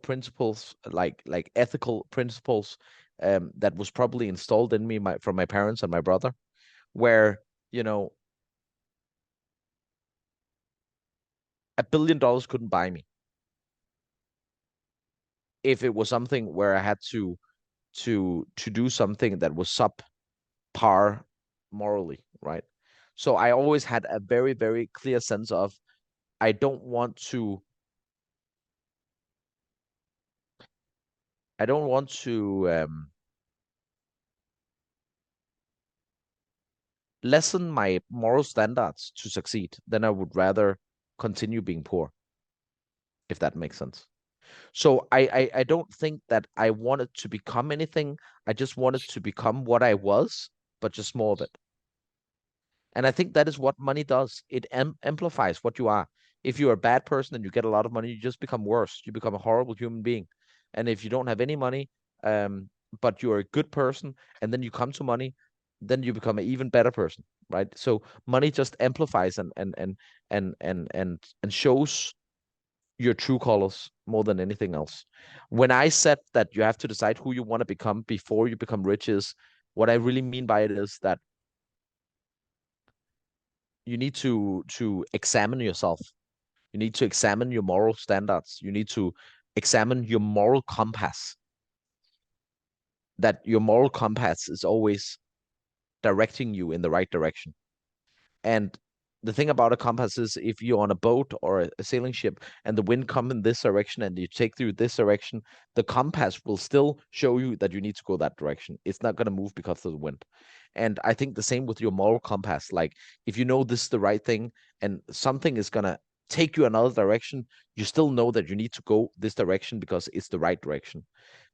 principles, like ethical principles, that was probably installed in me from my parents and my brother, where $1 billion couldn't buy me if it was something where I had to do something that was subpar morally, right? So I always had a very, very clear sense of I don't want to I don't want to lessen my moral standards to succeed. Then I would rather continue being poor, if that makes sense. So I don't think that I wanted to become anything. I just wanted to become what I was, but just more of it. And I think that is what money does. It amplifies what you are. If you're a bad person and you get a lot of money, you just become worse. You become a horrible human being. And if you don't have any money, but you're a good person, and then you come to money, then you become an even better person, right? So money just amplifies and shows your true colors more than anything else. When I said that you have to decide who you want to become before you become rich, is what I really mean by it is that you need to examine yourself. You need to examine your moral standards. You need to examine your moral compass. That your moral compass is always directing you in the right direction. And the thing about a compass is if you're on a boat or a sailing ship and the wind comes in this direction and you take through this direction, the compass will still show you that you need to go that direction. It's not going to move because of the wind. And I think the same with your moral compass. Like if you know this is the right thing and something is going to take you another direction, you still know that you need to go this direction because it's the right direction.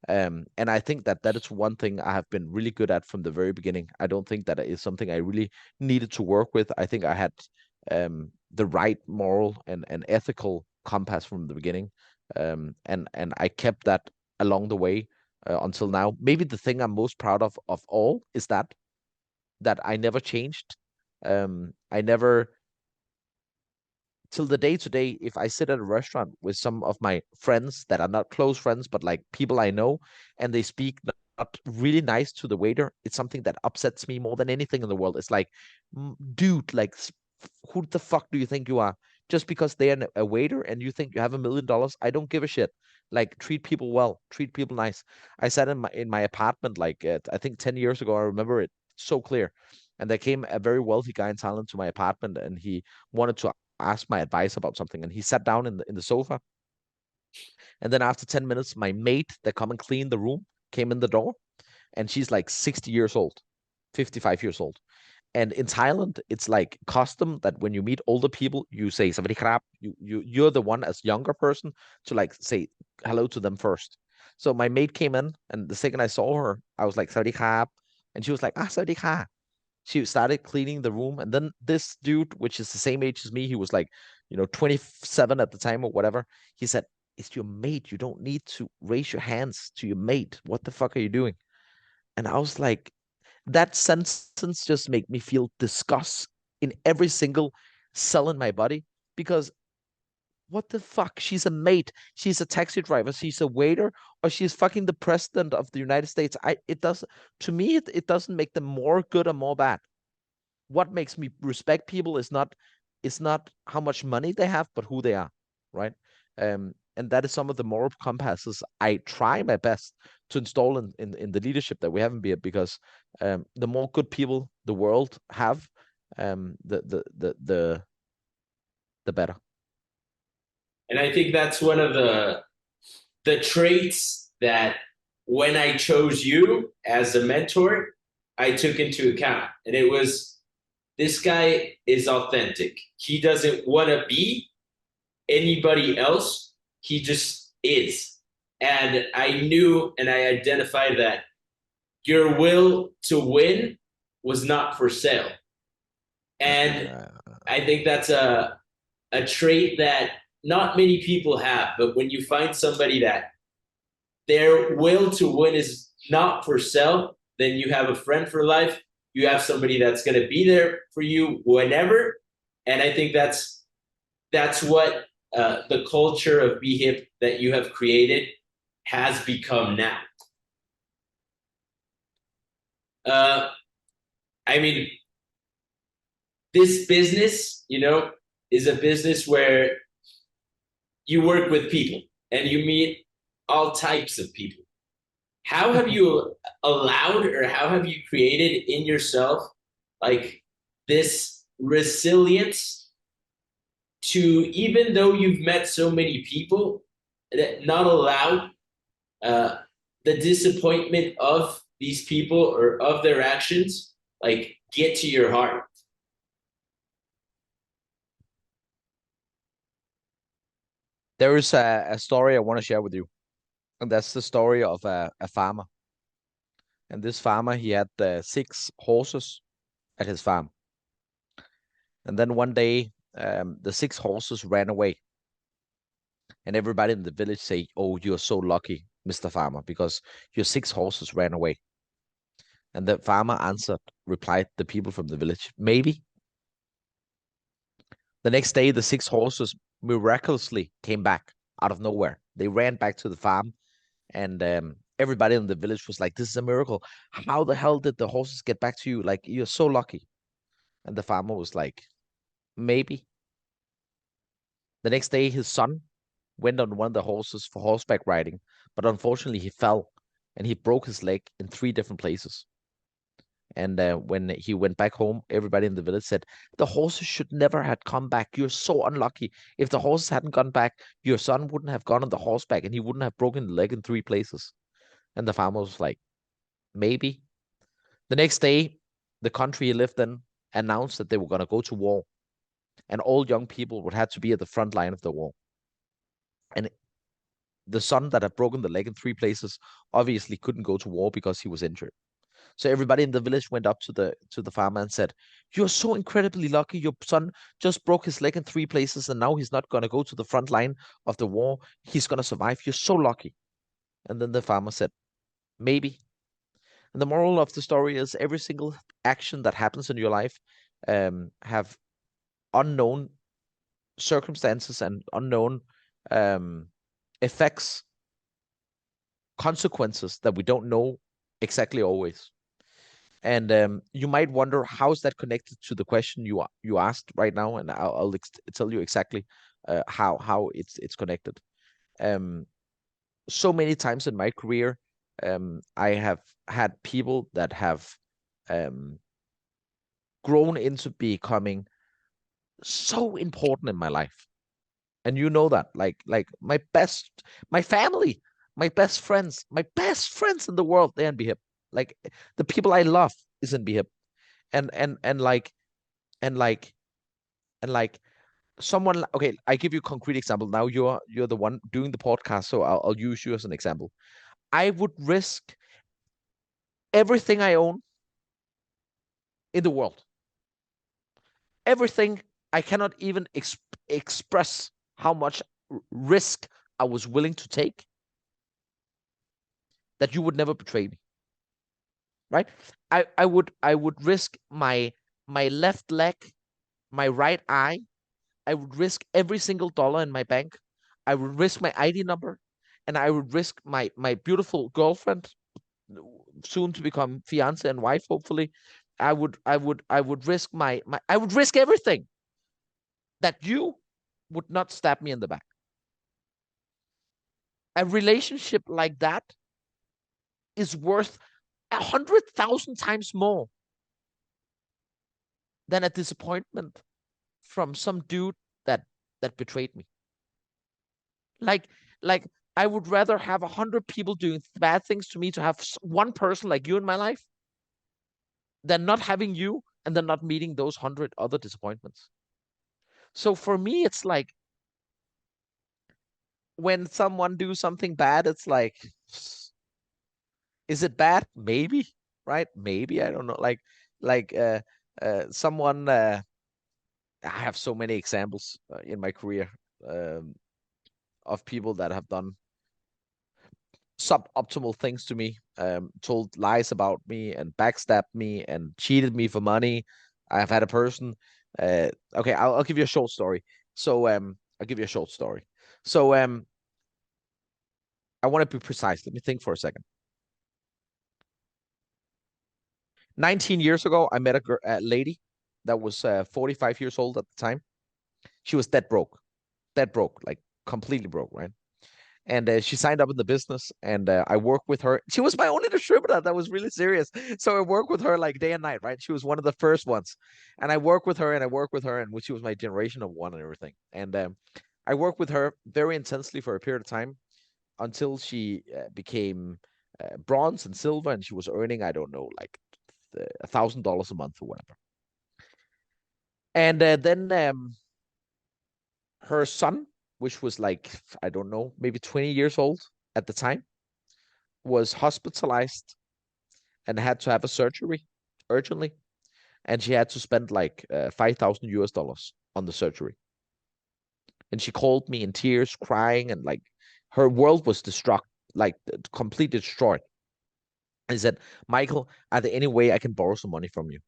And I think that that is one thing I have been really good at from the very beginning. I don't think that is something I really needed to work with. I think I had the right moral and ethical compass from the beginning, and I kept that along the way. until now. Maybe the thing I'm most proud of all is that I never changed. I never, till the day today, if I sit at a restaurant with some of my friends that are not close friends, but like people I know, and they speak not really nice to the waiter, it's something that upsets me more than anything in the world. It's like, dude, like, who the fuck do you think you are? Just because they're a waiter and you think you have $1 million, I don't give a shit. Like, treat people well, treat people nice. I sat in my apartment like I think 10 years ago. I remember it so clear. And there came a very wealthy guy in Thailand to my apartment, and he wanted to ask my advice about something. And he sat down in the sofa. And then after 10 minutes, my maid that come and clean the room came in the door, and she's like 60 years old, 55 years old. And in Thailand, it's like custom that when you meet older people, you say "Savadi krap." You're the one as younger person to like say hello to them first. So my maid came in, and the second I saw her, I was like "Savadi krap," and she was like "Savadi krap." She started cleaning the room, and then this dude, which is the same age as me, he was like, 27 at the time or whatever. He said, "It's your mate. You don't need to raise your hands to your mate. What the fuck are you doing?" And I was like, that sentence just made me feel disgust in every single cell in my body, because what the fuck? She's a mate. She's a taxi driver. She's a waiter, or she's fucking the president of the United States. It does to me. It doesn't make them more good or more bad. What makes me respect people is not how much money they have, but who they are, right? And that is some of the moral compasses I try my best to install in the leadership that we have in Bhip, because the more good people the world have, the better. And I think that's one of the traits that when I chose you as a mentor, I took into account. And it was, this guy is authentic. He doesn't want to be anybody else. He just is. And I knew and I identified that your will to win was not for sale. And I think that's a trait that not many people have. But when you find somebody that their will to win is not for sale, then you have a friend for life. You have somebody that's going to be there for you whenever. And I think that's what the culture of Bhip that you have created has become now. I mean, this business, is a business where you work with people and you meet all types of people. How have you allowed, or how have you created in yourself like this resilience to, even though you've met so many people, that not allow the disappointment of these people or of their actions like get to your heart? There is a story I want to share with you, and that's the story of a farmer. And this farmer, he had 6 horses at his farm. And then one day, the 6 horses ran away. And everybody in the village say, "Oh, you're so lucky, Mr. Farmer, because your 6 horses ran away." And the farmer replied the people from the village, "Maybe." The next day, the 6 horses miraculously came back out of nowhere. They ran back to the farm, and everybody in the village was like, "This is a miracle. How the hell did the horses get back to you? Like, you're so lucky." And the farmer was like, "Maybe." The next day, his son went on one of the horses for horseback riding, but unfortunately, he fell and he broke his leg in 3 different places. And when he went back home, everybody in the village said, "The horses should never have come back. You're so unlucky. If the horses hadn't gone back, your son wouldn't have gone on the horseback and he wouldn't have broken the leg in 3 places." And the farmer was like, "Maybe." The next day, the country he lived in announced that they were going to go to war, and all young people would have to be at the front line of the war. And the son that had broken the leg in 3 places obviously couldn't go to war because he was injured. So everybody in the village went up to the farmer and said, "You're so incredibly lucky. Your son just broke his leg in 3 places, and now he's not going to go to the front line of the war. He's going to survive. You're so lucky." And then the farmer said, maybe. And the moral of the story is every single action that happens in your life have unknown circumstances and unknown effects, consequences that we don't know exactly always. And you might wonder, how is that connected to the question you asked right now? And I'll tell you exactly how it's connected. So many times in my career, I have had people that have grown into becoming so important in my life. And you know that, like my family, my best friends in the world, they're in Bhip. Like the people I love is in Bhip. And like and like and like someone. Okay, I give you a concrete example. Now you're the one doing the podcast, so I'll use you as an example. I would risk everything I own in the world, everything. I cannot even express how much risk I was willing to take, that you would never betray me, right? I would risk my left leg, my right eye. I would risk every single dollar in my bank. I would risk my ID number, and I would risk my beautiful girlfriend, soon to become fiance and wife, hopefully. I would risk my I would risk everything, that you would not stab me in the back. A relationship like that is worth 100,000 times more than a disappointment from some dude that betrayed me. Like like I would rather have 100 people doing bad things to me to have one person like you in my life than not having you and then not meeting those 100 other disappointments. So for me, it's like when someone do something bad, it's like, is it bad? Maybe, right? Maybe, I don't know. Like someone. I have so many examples in my career, um, of people that have done suboptimal things to me, told lies about me and backstabbed me and cheated me for money. I've had a person. Okay, I'll give you a short story. So I'll give you a short story. So I want to be precise. Let me think for a second. 19 years ago, I met a lady that was 45 years old at the time. She was dead broke, like completely broke, right? And she signed up in the business, and I worked with her. She was my only distributor. That was really serious. So I worked with her like day and night, right? She was one of the first ones, and I worked with her, and I worked with her, and she was my generation of one and everything. And I worked with her very intensely for a period of time until she became bronze and silver, and she was earning, I don't know, like $1,000 a month or whatever. And then her son, which was like, I don't know, maybe 20 years old at the time, was hospitalized and had to have a surgery urgently. And she had to spend like $5,000 on the surgery. And she called me in tears, crying, and like her world was destruct, like completely destroyed. And said, Michael, are there any way I can borrow some money from you?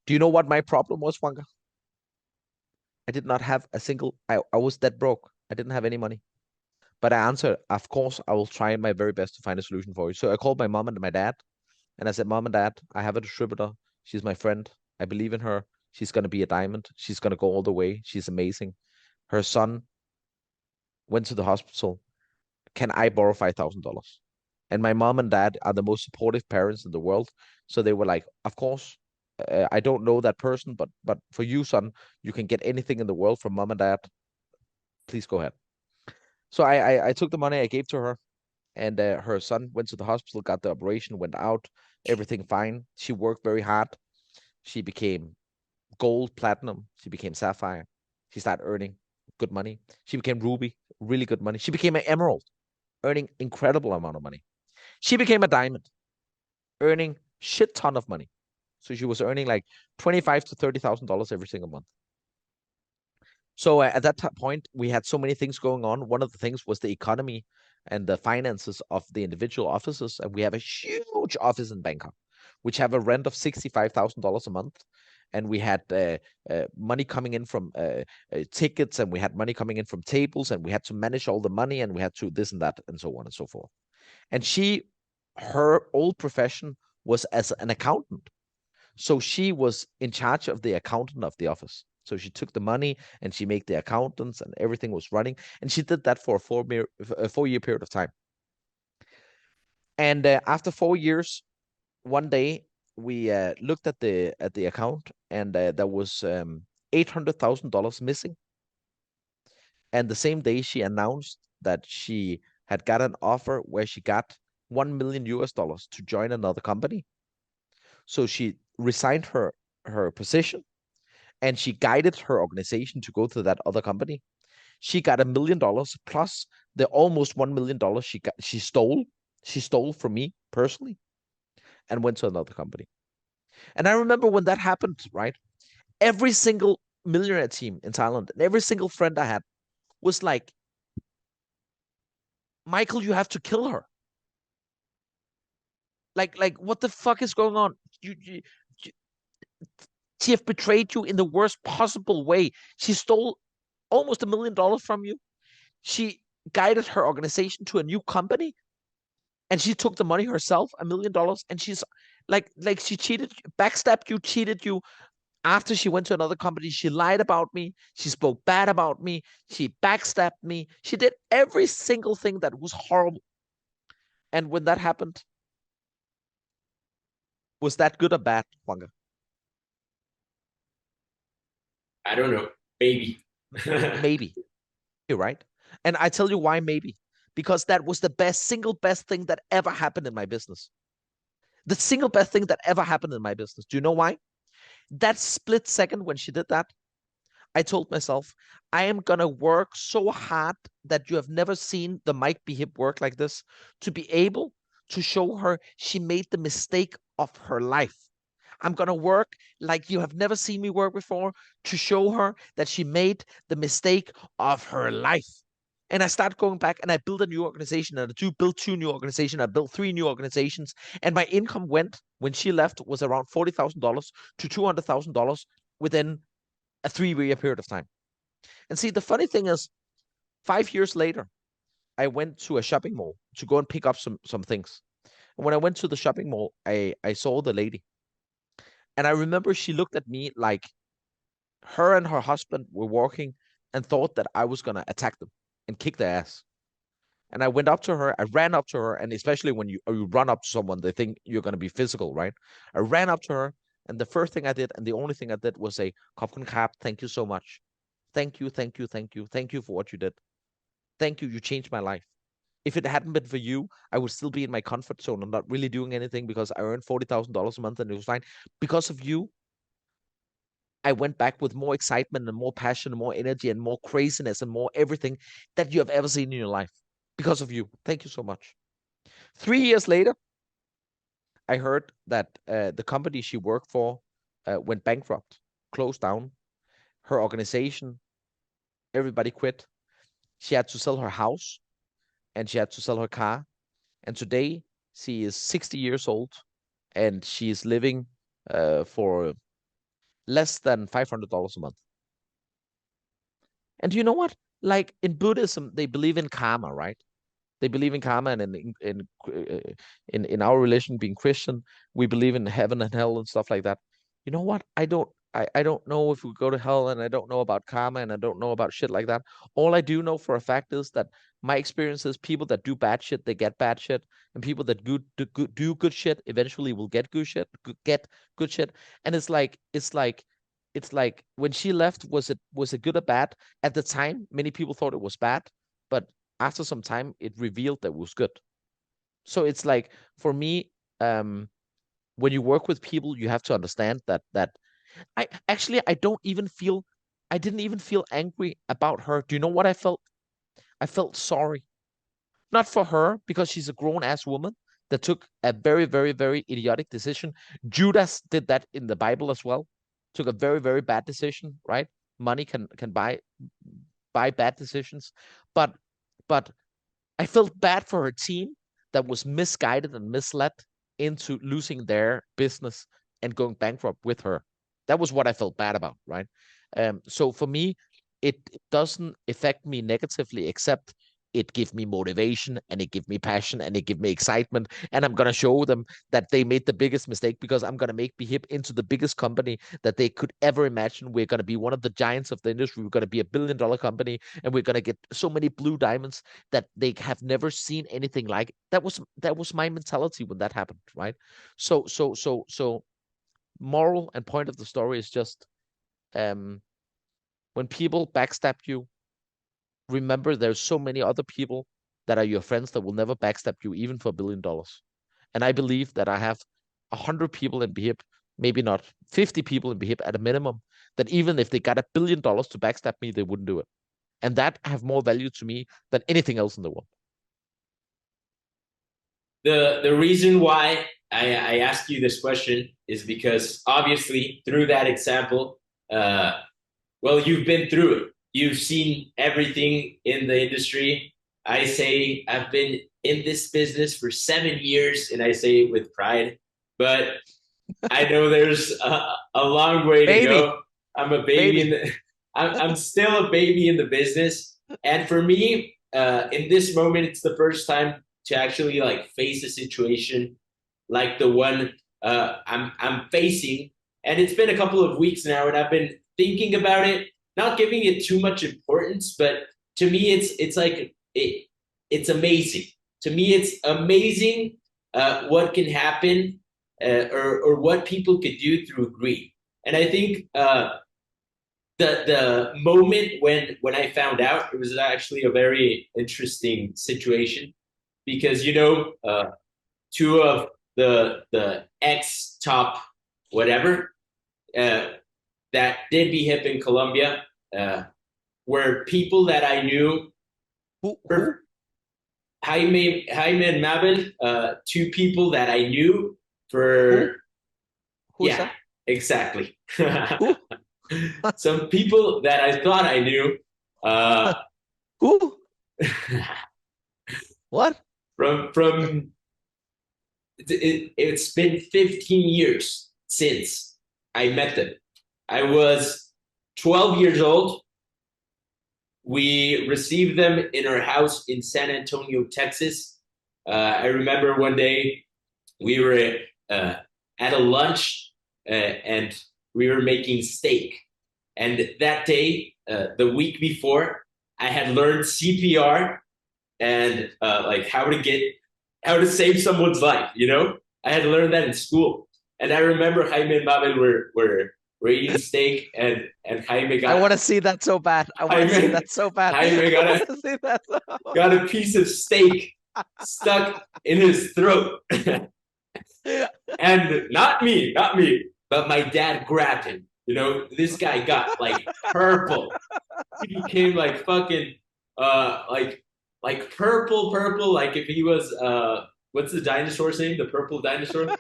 Do you know what my problem was, Wanga? I did not have a single, I was that broke. I didn't have any money. But I answered, of course, I will try my very best to find a solution for you. So I called my mom and my dad, and I said, Mom and Dad, I have a distributor. She's my friend. I believe in her. She's going to be a diamond. She's going to go all the way. She's amazing. Her son went to the hospital. Can I borrow $5,000? And my mom and dad are the most supportive parents in the world. So they were like, of course. I don't know that person, but for you, son, you can get anything in the world from mom and dad. Please go ahead. So I took the money, I gave to her, and her son went to the hospital, got the operation, went out, everything fine. She worked very hard. She became gold, platinum. She became sapphire. She started earning good money. She became ruby, really good money. She became an emerald, earning incredible amount of money. She became a diamond, earning shit ton of money. So she was earning like $25,000 to $30,000 every single month. So at that point, we had so many things going on. One of the things was the economy and the finances of the individual offices. And we have a huge office in Bangkok, which have a rent of $65,000 a month. And we had money coming in from tickets, and we had money coming in from tables, and we had to manage all the money, and we had to this and that, and so on and so forth. And her old profession was as an accountant. So she was in charge of the accountant of the office. So she took the money and she made the accountants, and everything was running. And she did that for a 4-year period of time. And after 4 years, one day we looked at the account, and there was $800,000 missing. And the same day she announced that she had got an offer where she got $1 million to join another company. So she resigned her position, and she guided her organization to go to that other company. She got $1 million plus the almost $1 million she stole from me personally, and went to another company. And I remember when that happened, right? Every single millionaire team in Thailand and every single friend I had was like, Michael, you have to kill her. Like what the fuck is going on? You she have betrayed you in the worst possible way. She stole almost $1 million from you. She guided her organization to a new company, and she took the money herself, $1 million, and she's like she cheated, backstabbed you, cheated you. After she went to another company, she lied about me. She spoke bad about me. She backstabbed me. She did every single thing that was horrible. And when that happened, was that good or bad, Wanga? I don't know. Maybe. Maybe. You're right. And I tell you why maybe. Because that was the single best thing that ever happened in my business. The single best thing that ever happened in my business. Do you know why? That split second when she did that, I told myself, I am going to work so hard that you have never seen the Bhip work like this, to be able to show her she made the mistake of her life. I'm going to work like you have never seen me work before, to show her that she made the mistake of her life. And I start going back, and I build a new organization, and I built 2 new organizations. I built 3 new organizations, and my income went, when she left, was around $40,000 to $200,000 within a 3-year period of time. And see, the funny thing is, 5 years later, I went to a shopping mall to go and pick up some things. And when I went to the shopping mall, I saw the lady. And I remember she looked at me like her and her husband were walking and thought that I was going to attack them and kick their ass. And I went up to her, I ran up to her, and especially when you run up to someone, they think you're going to be physical, right? I ran up to her, and the first thing I did, and the only thing I did, was say, "Khop Khap, thank you so much. Thank you, thank you, thank you. Thank you for what you did. Thank you, you changed my life. If it hadn't been for you, I would still be in my comfort zone and not really doing anything, because I earned $40,000 a month and it was fine. Because of you, I went back with more excitement and more passion and more energy and more craziness and more everything that you have ever seen in your life. Because of you. Thank you so much." 3 years later, I heard that the company she worked for went bankrupt, closed down. Her organization, everybody quit. She had to sell her house, and she had to sell her car. And today she is 60 years old, and she is living for less than $500 a month. And you know what? Like in Buddhism, they believe in karma, right? They believe in karma, and in our religion, being Christian, we believe in heaven and hell and stuff like that. You know what? I don't know if we go to hell, and I don't know about karma, and I don't know about shit like that. All I do know for a fact is that my experience is, people that do bad shit, they get bad shit, and people that do good shit eventually will get good shit, get good shit. And it's like when she left, was it good or bad? At the time, many people thought it was bad, but after some time, it revealed that it was good. So it's like, for me, when you work with people, you have to understand that I didn't even feel angry about her. Do you know what I felt? I felt sorry. Not for her, because she's a grown ass woman that took a very, very, very idiotic decision. Judas did that in the Bible as well. Took a very, very bad decision, right? Money can buy bad decisions. But but I felt bad for her team that was misguided and misled into losing their business and going bankrupt with her. That was what I felt bad about, right? So for me, it doesn't affect me negatively, except it gives me motivation and it gives me passion and it gives me excitement. And I'm going to show them that they made the biggest mistake, because I'm going to make Bhip into the biggest company that they could ever imagine. We're going to be one of the giants of the industry. We're going to be $1 billion company, and we're going to get so many blue diamonds that they have never seen anything like. That was my mentality when that happened, right? So moral and point of the story is just, when people backstab you, remember there's so many other people that are your friends that will never backstab you, even for $1 billion. And I believe that I have 100 people in Bhip, maybe not 50 people in Bhip at a minimum, that even if they got $1 billion to backstab me, they wouldn't do it. And that have more value to me than anything else in the world. The reason why I ask you this question is because obviously through that example, well, you've been through it. You've seen everything in the industry. I say I've been in this business for 7 years, and I say it with pride, but I know there's a long way to go. I'm a baby. I'm still a baby in the business. And for me, in this moment, it's the first time to actually like face a situation like the one I'm facing. And it's been a couple of weeks now, and I've been thinking about it, not giving it too much importance, but to me, it's like it's amazing. To me, it's amazing what can happen or what people could do through greed. And I think the moment when I found out, it was actually a very interesting situation, because two of the ex top whatever that did Bhip in Colombia were people that I knew. Who? Jaime and Mabel, two people that I knew for. Who's yeah, that? exactly. Some people that I thought I knew. Who? What? From it's been 15 years since I met them. I was 12 years old. We received them in our house in San Antonio, Texas. I remember one day we were at a lunch and we were making steak. And that day, the week before, I had learned CPR and like how to save someone's life. I had learned that in school. And I remember Jaime and Mabel were eating steak, and Jaime got. I want to see that so bad. Jaime got a piece of steak stuck in his throat. And not me, but my dad grabbed him. This guy got like purple. He became like fucking like purple, like if he was what's the dinosaur's name? The purple dinosaur?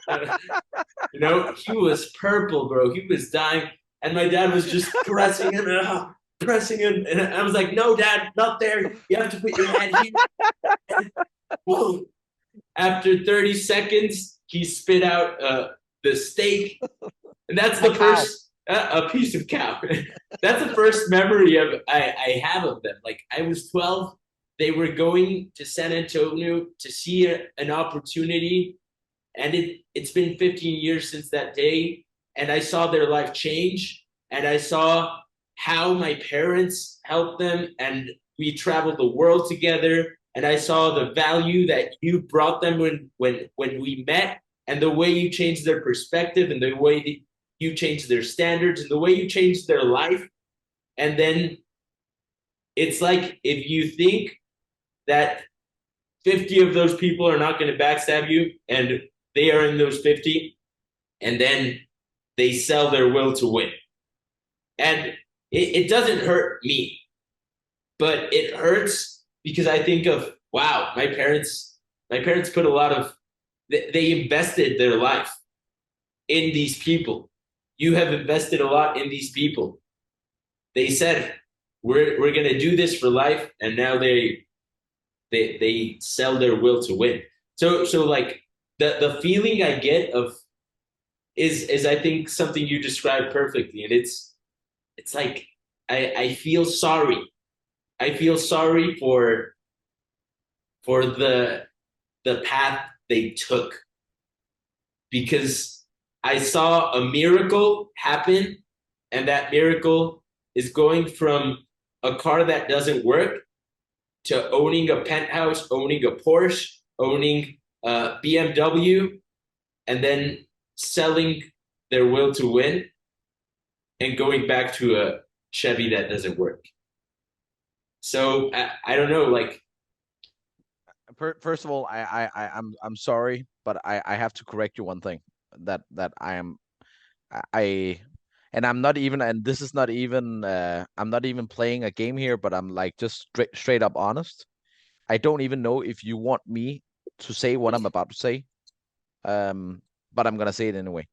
He was purple, bro. He was dying. And my dad was just pressing him. And I was like, no, Dad, not there. You have to put your hand here. Whoa. After 30 seconds, he spit out the steak. And that's the first, a piece of cow. That's the first memory I have of them. Like, I was 12. They were going to San Antonio to see an opportunity, and it's been 15 years since that day, and I saw their life change, and I saw how my parents helped them, and we traveled the world together, and I saw the value that you brought them when we met, and the way you changed their perspective, and the way that you changed their standards, and the way you changed their life. And then it's like, if you think that 50 of those people are not going to backstab you, and they are in those 50, and then they sell their will to win. And it doesn't hurt me, but it hurts because I think of, wow, my parents put a lot of, they invested their life in these people. You have invested a lot in these people. They said, we're going to do this for life, and now they they sell their will to win. So like the feeling I get of is I think something you described perfectly, and it's like I feel sorry. I feel sorry for the path they took, because I saw a miracle happen, and that miracle is going from a car that doesn't work to owning a penthouse, owning a Porsche, owning a BMW, and then selling their will to win and going back to a Chevy that doesn't work. So I don't know, like First of all, I'm sorry, but I have to correct you one thing that I and I'm not even, and this is not even I'm not even playing a game here, but I'm like just straight up honest. I don't even know if you want me to say what I'm about to say. But I'm gonna say it anyway.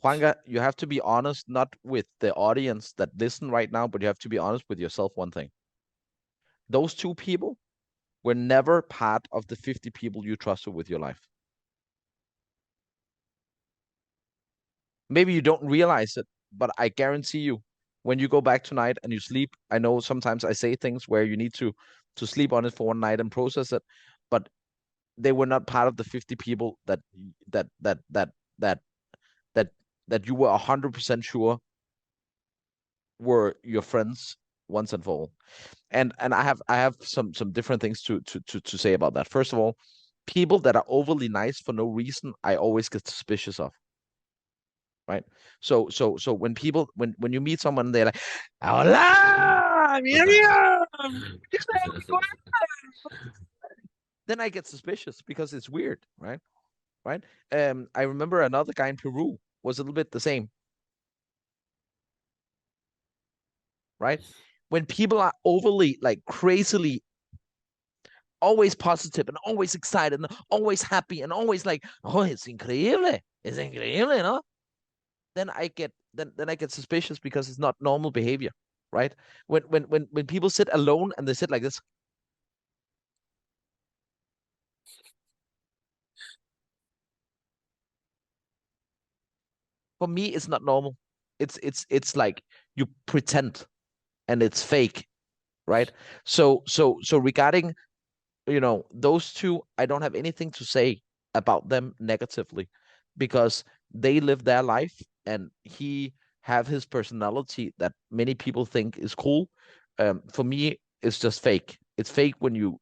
Juanga, you have to be honest, not with the audience that listen right now, but you have to be honest with yourself one thing. Those two people were never part of the 50 people you trusted with your life. Maybe you don't realize it, but I guarantee you, when you go back tonight and you sleep, I know sometimes I say things where you need to sleep on it for one night and process it, but they were not part of the 50 people that that that that that that you were 100% sure were your friends once and for all. And I have some different things to say about that. First of all, people that are overly nice for no reason, I always get suspicious of. Right. So when people when you meet someone, they're like, "Hola, mi amigo." Then I get suspicious because it's weird, right? Right. I remember another guy in Peru was a little bit the same, right? When people are overly, like crazily, always positive and always excited and always happy and always like, oh, it's increíble, no? Then I get suspicious because it's not normal behavior, right? When people sit alone and they sit like this, for me, it's not normal. It's like you pretend and it's fake, right? So regarding those two, I don't have anything to say about them negatively because they live their life and he have his personality that many people think is cool. For me, it's just fake. It's fake when you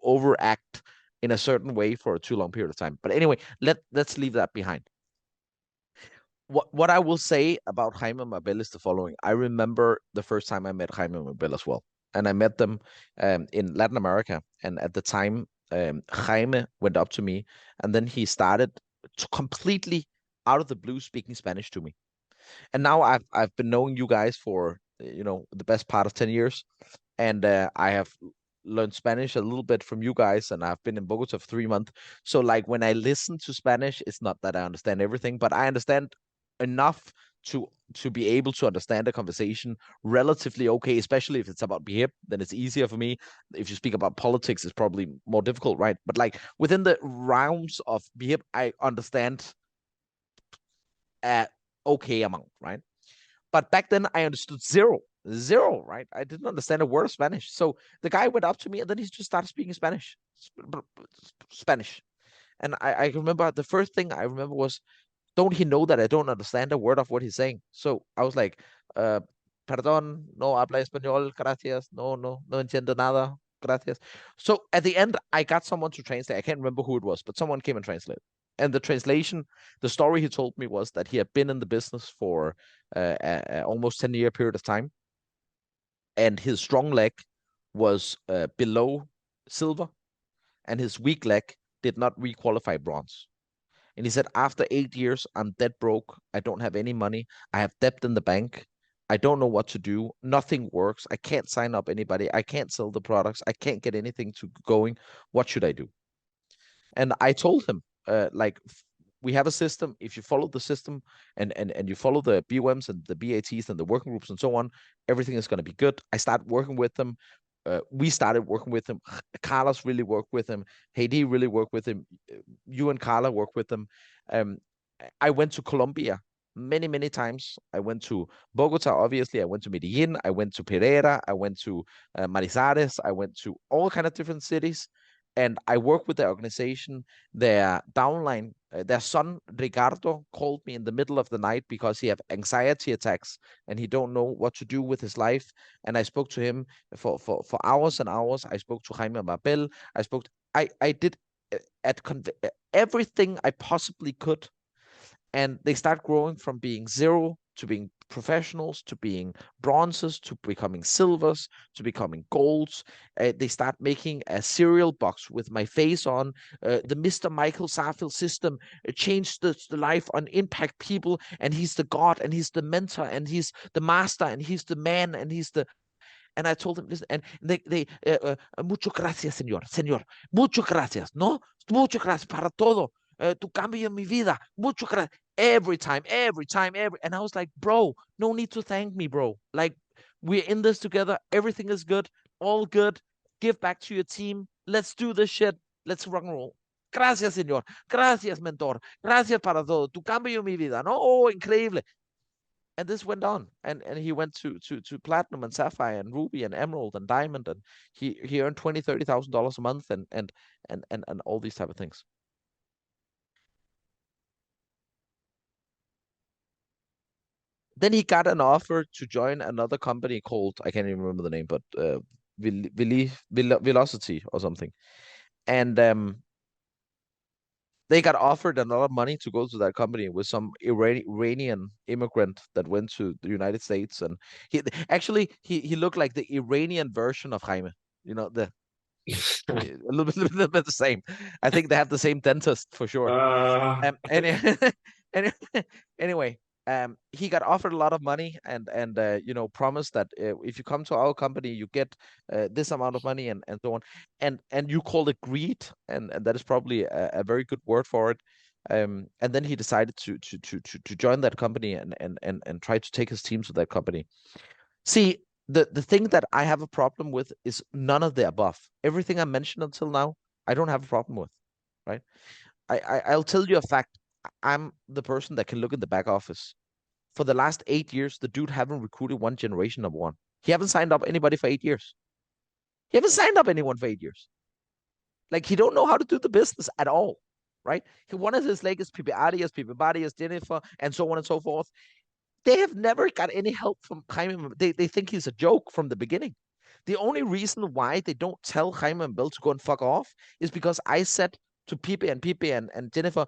overact in a certain way for a too long period of time. But anyway, let's leave that behind. What I will say about Jaime Mabel is the following. I remember the first time I met Jaime Mabel as well, and I met them in Latin America. And at the time, Jaime went up to me, and then he started to completely out of the blue speaking Spanish to me. And now I've been knowing you guys for the best part of 10 years, and I have learned Spanish a little bit from you guys, and I've been in Bogota for 3 months. So like when I listen to Spanish, it's not that I understand everything, but I understand enough to be able to understand a conversation relatively okay, especially if it's about Bhip, then it's easier for me. If you speak about politics, it's probably more difficult, right? But like within the realms of Bhip, I understand at okay amount, right? But back then I understood zero, right? I didn't understand a word of Spanish. So the guy went up to me and then he just started speaking Spanish. And I remember the first thing I remember was, don't he know that I don't understand a word of what he's saying? So I was like, perdón, no habla español, gracias, no entiendo nada, gracias. So at the end, I got someone to translate. I can't remember who it was, but someone came and translated. And the translation, the story he told me was that he had been in the business for almost 10-year period of time, and his strong leg was below silver, and his weak leg did not requalify bronze. And he said, after 8 years, I'm dead broke. I don't have any money. I have debt in the bank. I don't know what to do. Nothing works. I can't sign up anybody. I can't sell the products. I can't get anything to going. What should I do? And I told him, like, we have a system. If you follow the system and you follow the BOMs and the BATs and the working groups and so on, everything is going to be good. I start working with them. we started working with him. Carlos really worked with him. Heidi really worked with him. You and Carla worked with him. I went to Colombia many times. I went to Bogota, obviously. I went to Medellin. I went to Pereira. I went to Manizales. I went to all kind of different cities. And I worked with the organization. Their downline, their son Ricardo, called me in the middle of the night because he had anxiety attacks and he don't know what to do with his life. And I spoke to him for hours and hours. I spoke to Jaime Mabel. I did everything I possibly could. And they start growing from being zero to being professionals, to being bronzes, to becoming silvers, to becoming golds. They start making a cereal box with my face on. The Mr. Michael Sarfelt system changed the life and impact people. And he's the God, and he's the mentor, and he's the master, and he's the man, and he's the... And I told them, listen, and they mucho gracias, señor, mucho gracias, ¿no? Mucho gracias para todo. Tu cambio mi vida, mucho gracias. Every time. And I was like, bro, no need to thank me, bro. Like, we're in this together. Everything is good, all good. Give back to your team. Let's do this shit. Let's rock and roll. Gracias, señor. Gracias, mentor. Gracias para todo. Tu cambio mi vida, ¿no? Oh, increíble. And this went on, and he went to platinum and sapphire and ruby and emerald and diamond, and he earned $20,000-$30,000 a month, and all these type of things. Then he got an offer to join another company called, I can't even remember the name, but Velocity or something, and they got offered a lot of money to go to that company with some Iranian immigrant that went to the United States. And he looked like the Iranian version of Jaime. You know, a little bit the same. I think they have the same dentist for sure. Anyway, he got offered a lot of money and promised that if you come to our company, you get this amount of money and so on. And you call it greed, and that is probably a very good word for it. And then he decided to join that company and try to take his team to that company. See, the thing that I have a problem with is none of the above. Everything I mentioned until now, I don't have a problem with, right? I'll tell you a fact. I'm the person that can look in the back office. For the last 8 years, the dude haven't recruited one generation number one. He haven't signed up anybody for 8 years. He haven't signed up anyone for 8 years. Like, he don't know how to do the business at all, right? One of his legs is Pepe Arias, Jennifer, and so on and so forth. They have never got any help from Jaime. They think he's a joke from the beginning. The only reason why they don't tell Jaime and Bill to go and fuck off is because I said to Pepe and Jennifer,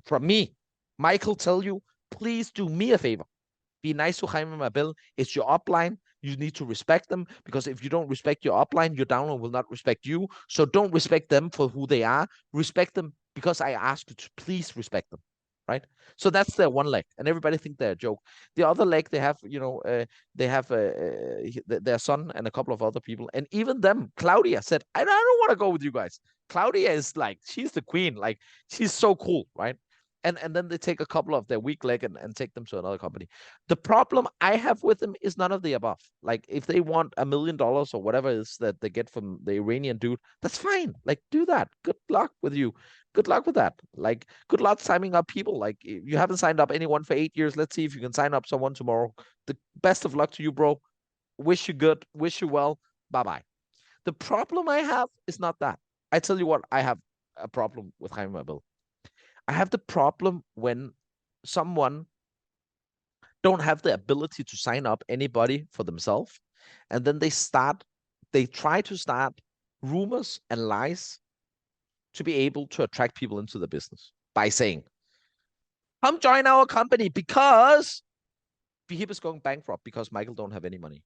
from me, Michael, tell you, please do me a favor. Be nice to Jaime and Bill. It's your upline. You need to respect them, because if you don't respect your upline, your downline will not respect you. So don't respect them for who they are. Respect them because I asked you to please respect them. Right? So that's their one leg, and everybody think they're a joke. The other leg, they have, their son and a couple of other people, and even them. Claudia said, I don't want to go with you guys. Claudia is like, she's the queen, like she's so cool, right? And then they take a couple of their weak leg and take them to another company. The problem I have with them is none of the above. Like, if they want $1 million or whatever it is that they get from the Iranian dude, that's fine. Like, do that. Good luck with you. Good luck with that. Like, good luck signing up people. Like, if you haven't signed up anyone for 8 years, let's see if you can sign up someone tomorrow. The best of luck to you, bro. Wish you good. Wish you well. Bye-bye. The problem I have is not that. I tell you what, I have a problem with Jaime Mabel. I have the problem when someone don't have the ability to sign up anybody for themselves, and then they try to start rumors and lies to be able to attract people into the business by saying, come join our company because Bhip is going bankrupt because Michael don't have any money.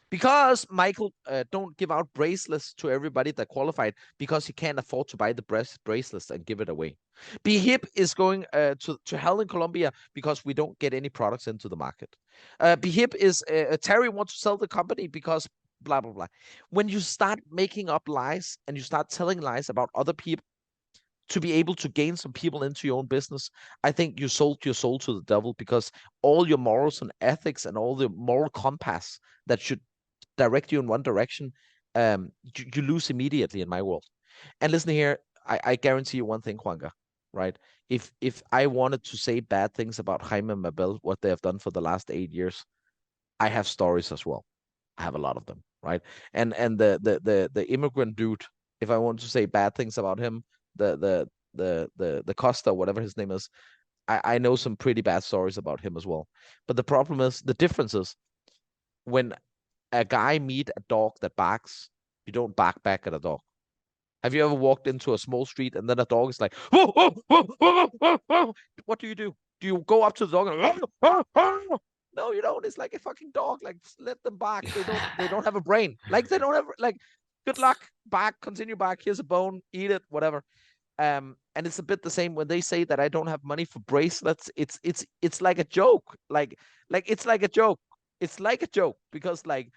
Because Michael don't give out bracelets to everybody that qualified because he can't afford to buy the bracelets and give it away. Bhip is going to hell in Colombia because we don't get any products into the market. Bhip is Terry wants to sell the company because blah blah blah. When you start making up lies and you start telling lies about other people to be able to gain some people into your own business, I think you sold your soul to the devil, because all your morals and ethics and all the moral compass that should direct you in one direction, you lose immediately in my world. And listen here, I guarantee you one thing, Juanga, right? If I wanted to say bad things about Jaime and Mabel, what they have done for the last 8 years, I have stories as well. I have a lot of them, right? And the immigrant dude, if I want to say bad things about him, the Costa, whatever his name is, I know some pretty bad stories about him as well. But the problem is, the difference is, when a guy meet a dog that barks, you don't bark back at a dog. Have you ever walked into a small street and then a dog is like, whoa, whoa, whoa, whoa, whoa, whoa. What do? Do you go up to the dog and whoa, whoa, whoa? No, you don't. It's like a fucking dog. Like, let them bark. They don't have a brain. Like, they don't have, like, good luck, bark, continue bark. Here's a bone, eat it, whatever. And it's a bit the same when they say that I don't have money for bracelets. It's like a joke. Like it's like a joke. It's like a joke because, like,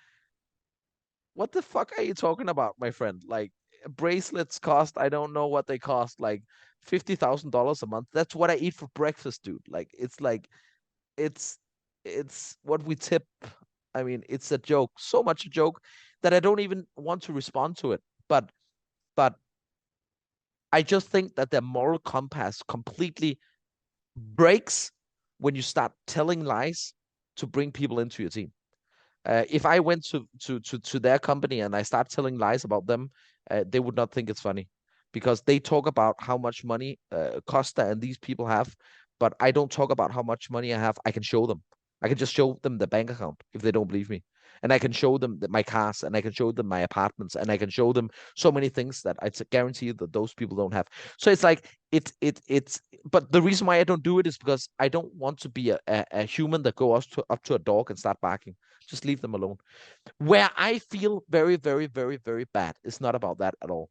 what the fuck are you talking about, my friend? Like, bracelets cost, I don't know what they cost, like $50,000 a month. That's what I eat for breakfast, dude. Like it's what we tip. I mean, it's a joke, so much a joke that I don't even want to respond to it. But I just think that their moral compass completely breaks when you start telling lies to bring people into your team. If I went to their company and I start telling lies about them, they would not think it's funny, because they talk about how much money Costa and these people have, but I don't talk about how much money I have. I can show them. I can just show them the bank account if they don't believe me, and I can show them my cars, and I can show them my apartments, and I can show them so many things that I guarantee you that those people don't have. So it's like it's. But the reason why I don't do it is because I don't want to be a human that goes up to a dog and start barking. Just leave them alone. Where I feel very, very, very, very bad, it's not about that at all.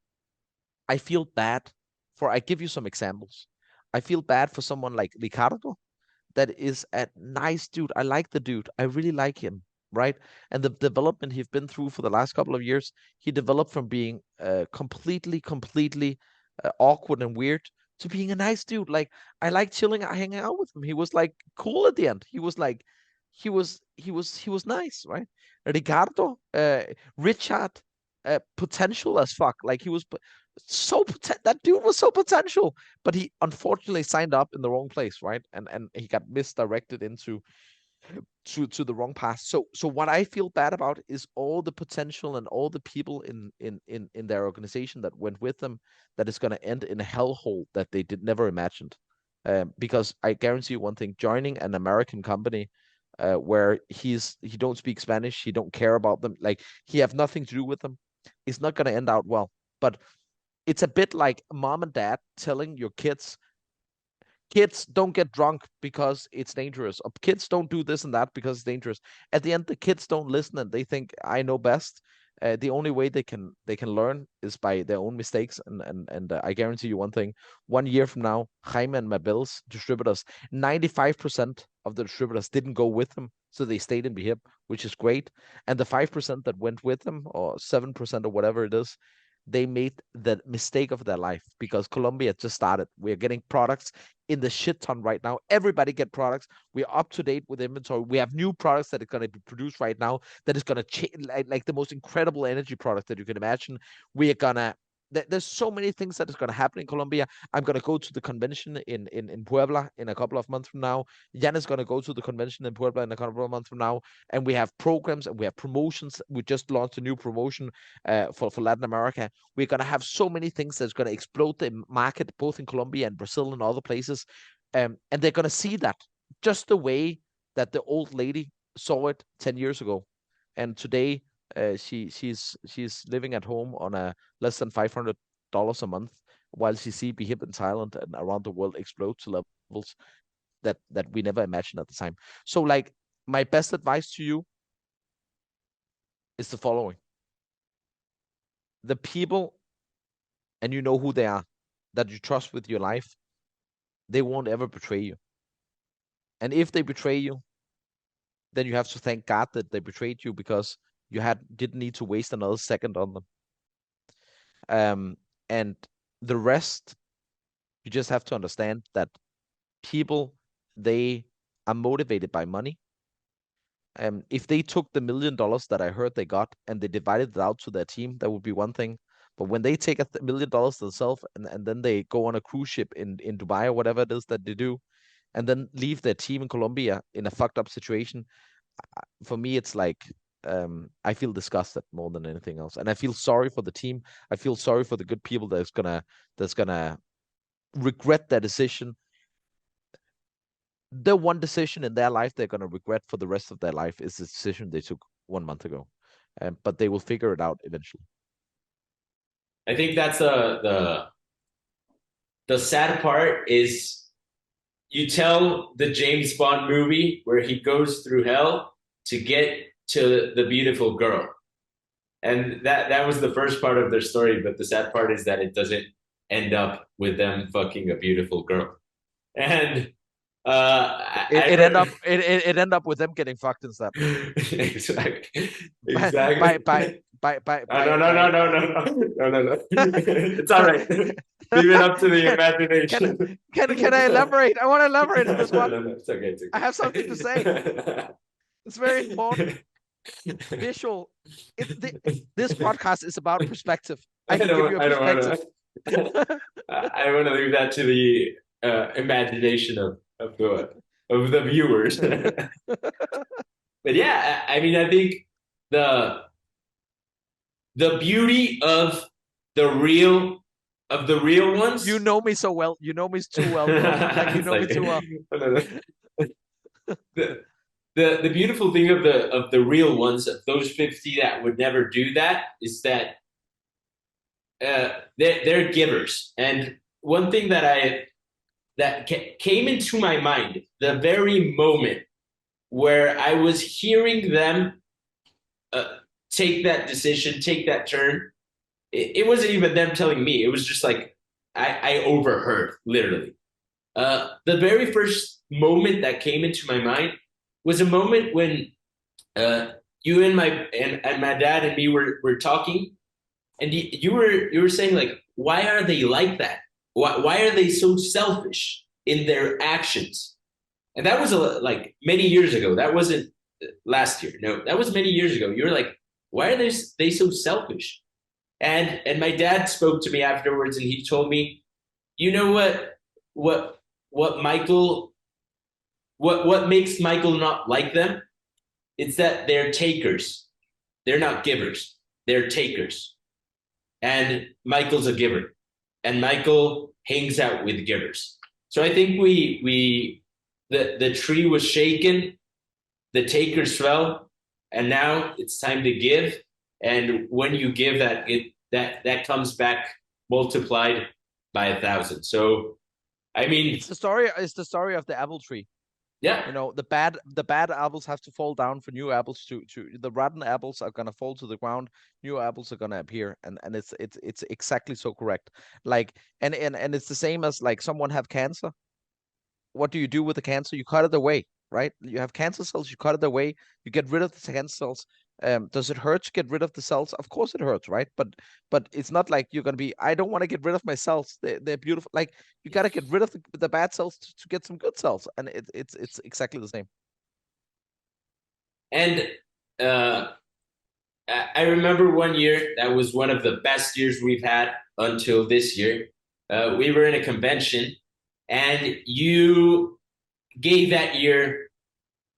I feel bad I give you some examples. I feel bad for someone like Ricardo, that is a nice dude. I like the dude. I really like him, right? And the development he's been through for the last couple of years, he developed from being completely awkward and weird to being a nice dude. Like, I like chilling, hanging out with him. He was like cool at the end. He was like, he was nice, right? Ricardo, Richard, potential as fuck. Like, he was that dude was so potential, but he unfortunately signed up in the wrong place, right? And he got misdirected into to the wrong path. So what I feel bad about is all the potential and all the people in their organization that went with them, that is going to end in a hellhole that they did never imagined. Because I guarantee you one thing: joining an American company where he don't speak Spanish, he don't care about them, like, he have nothing to do with them, it's not going to end out well. But it's a bit like mom and dad telling your kids don't get drunk because it's dangerous, or kids don't do this and that because it's dangerous. At the end, the kids don't listen, and they think I know best. The only way they can learn is by their own mistakes. And I guarantee you one thing: 1 year from now, Jaime and Mabel's distributors, 95% of the distributors didn't go with them, so they stayed in Bhip, which is great. And the 5% that went with them, or 7% or whatever it is, they made the mistake of their life, because Colombia just started. We're getting products in the shit ton right now. Everybody get products. We're up to date with inventory. We have new products that are going to be produced right now that is going to change, like the most incredible energy product that you can imagine. We are gonna there's so many things that is going to happen in Colombia. I'm going to go to the convention in Puebla in a couple of months from now. Jan is going to go to the convention in Puebla in a couple of months from now. And we have programs and we have promotions. We just launched a new promotion for Latin America. We're going to have so many things that's going to explode the market, both in Colombia and Brazil and other places. And they're going to see that just the way that the old lady saw it 10 years ago. And today, she's living at home on a less than $500 a month, while she see Bhip in Thailand and around the world explode to levels that we never imagined at the time. So, like, my best advice to you is the following: the people, and you know who they are, that you trust with your life, they won't ever betray you. And if they betray you, then you have to thank God that they betrayed you, because you didn't need to waste another second on them. And the rest, you just have to understand that people, they are motivated by money. If they took the $1 million that I heard they got and they divided it out to their team, that would be one thing. But when they take $1 million themselves and then they go on a cruise ship in Dubai or whatever it is that they do, and then leave their team in Colombia in a fucked up situation, for me, it's like I feel disgusted more than anything else, and I feel sorry for the team. I feel sorry for the good people that's gonna regret their decision. The one decision in their life they're gonna regret for the rest of their life is the decision they took 1 month ago, but they will figure it out eventually. I think that's the sad part is you tell the James Bond movie where he goes through hell to get to the beautiful girl. And that was the first part of their story, but the sad part is that it doesn't end up with them fucking a beautiful girl. And it end up with them getting fucked instead. Exactly. No. It's all right. Leave it up to the imagination. Can I elaborate? I want to elaborate on this one. No, it's okay. I have something to say. It's very important. Visual. This podcast is about perspective. I can give you a perspective. I want to leave that to the imagination of the viewers. But yeah, I mean, I think the beauty of the real ones. You know me so well. You know me too well. Like you know me too well. The beautiful thing of the real ones, of those 50 that would never do that, is that they're givers. And one thing that came into my mind the very moment where I was hearing them take that decision, take that turn, it wasn't even them telling me. It was just like I overheard, literally. The very first moment that came into my mind was a moment when you and my dad and me were talking, and you were saying, like, why are they like that? Why are they so selfish in their actions? And that was like many years ago. That wasn't last year. No, that was many years ago. You were like, why are they so selfish? And my dad spoke to me afterwards, and he told me, you know what Michael, what makes Michael not like them? It's that they're takers. They're not givers. They're takers. And Michael's a giver. And Michael hangs out with givers. So I think the tree was shaken, the takers fell, and now it's time to give. And when you give, that comes back multiplied by 1,000. So, I mean, it's the story of the apple tree. Yeah, you know, the bad apples have to fall down for new apples to the rotten apples are gonna fall to the ground, new apples are gonna appear, and it's exactly so correct. Like and it's the same as like someone have cancer. What do you do with the cancer? You cut it away, right? You have cancer cells, you cut it away, you get rid of the cancer cells. Does it hurt to get rid of the cells? Of course it hurts, right? But it's not like you're gonna be, I don't want to get rid of my cells. They're beautiful. Like you gotta get rid of the bad cells to get some good cells, and it's exactly the same. And I remember one year that was one of the best years we've had until this year. We were in a convention, and you gave that year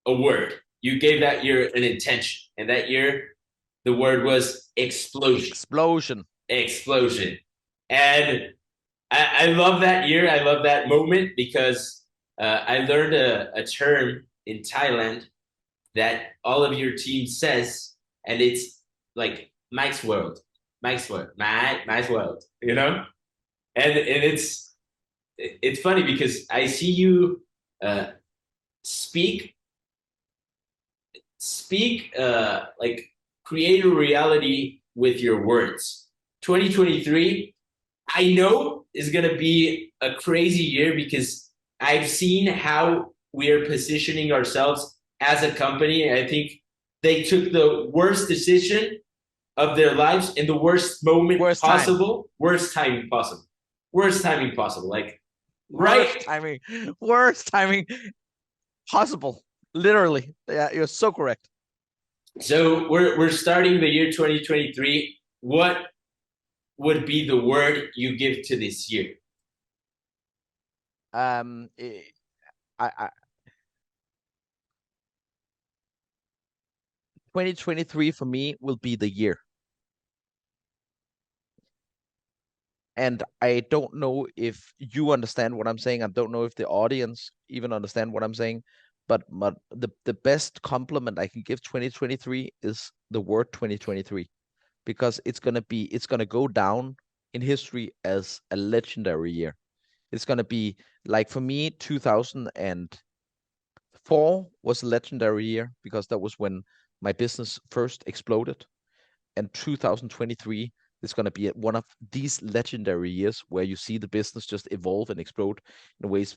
a word. You gave that year an intention. And that year, the word was explosion. Explosion. And I love that year. I love that moment because I learned a term in Thailand that all of your team says, and it's like Mike's world, Mike's world, you know? And it's funny because I see you speak like create a reality with your words. 2023, I know is going to be a crazy year because I've seen how we are positioning ourselves as a company. I think they took the worst decision of their lives in the worst moment possible. Worst timing possible. Like, worst timing possible. Literally. Yeah, you're so correct. So we're starting the year 2023. What would be the word you give to this year? Um, eh, I 2023 for me will be the year. And I don't know if you understand what I'm saying. I don't know if the audience even understand what I'm saying. But the best compliment I can give 2023 is the word 2023, because it's gonna go down in history as a legendary year. It's gonna be like, for me, 2004 was a legendary year because that was when my business first exploded. And 2023 is going to be one of these legendary years where you see the business just evolve and explode in ways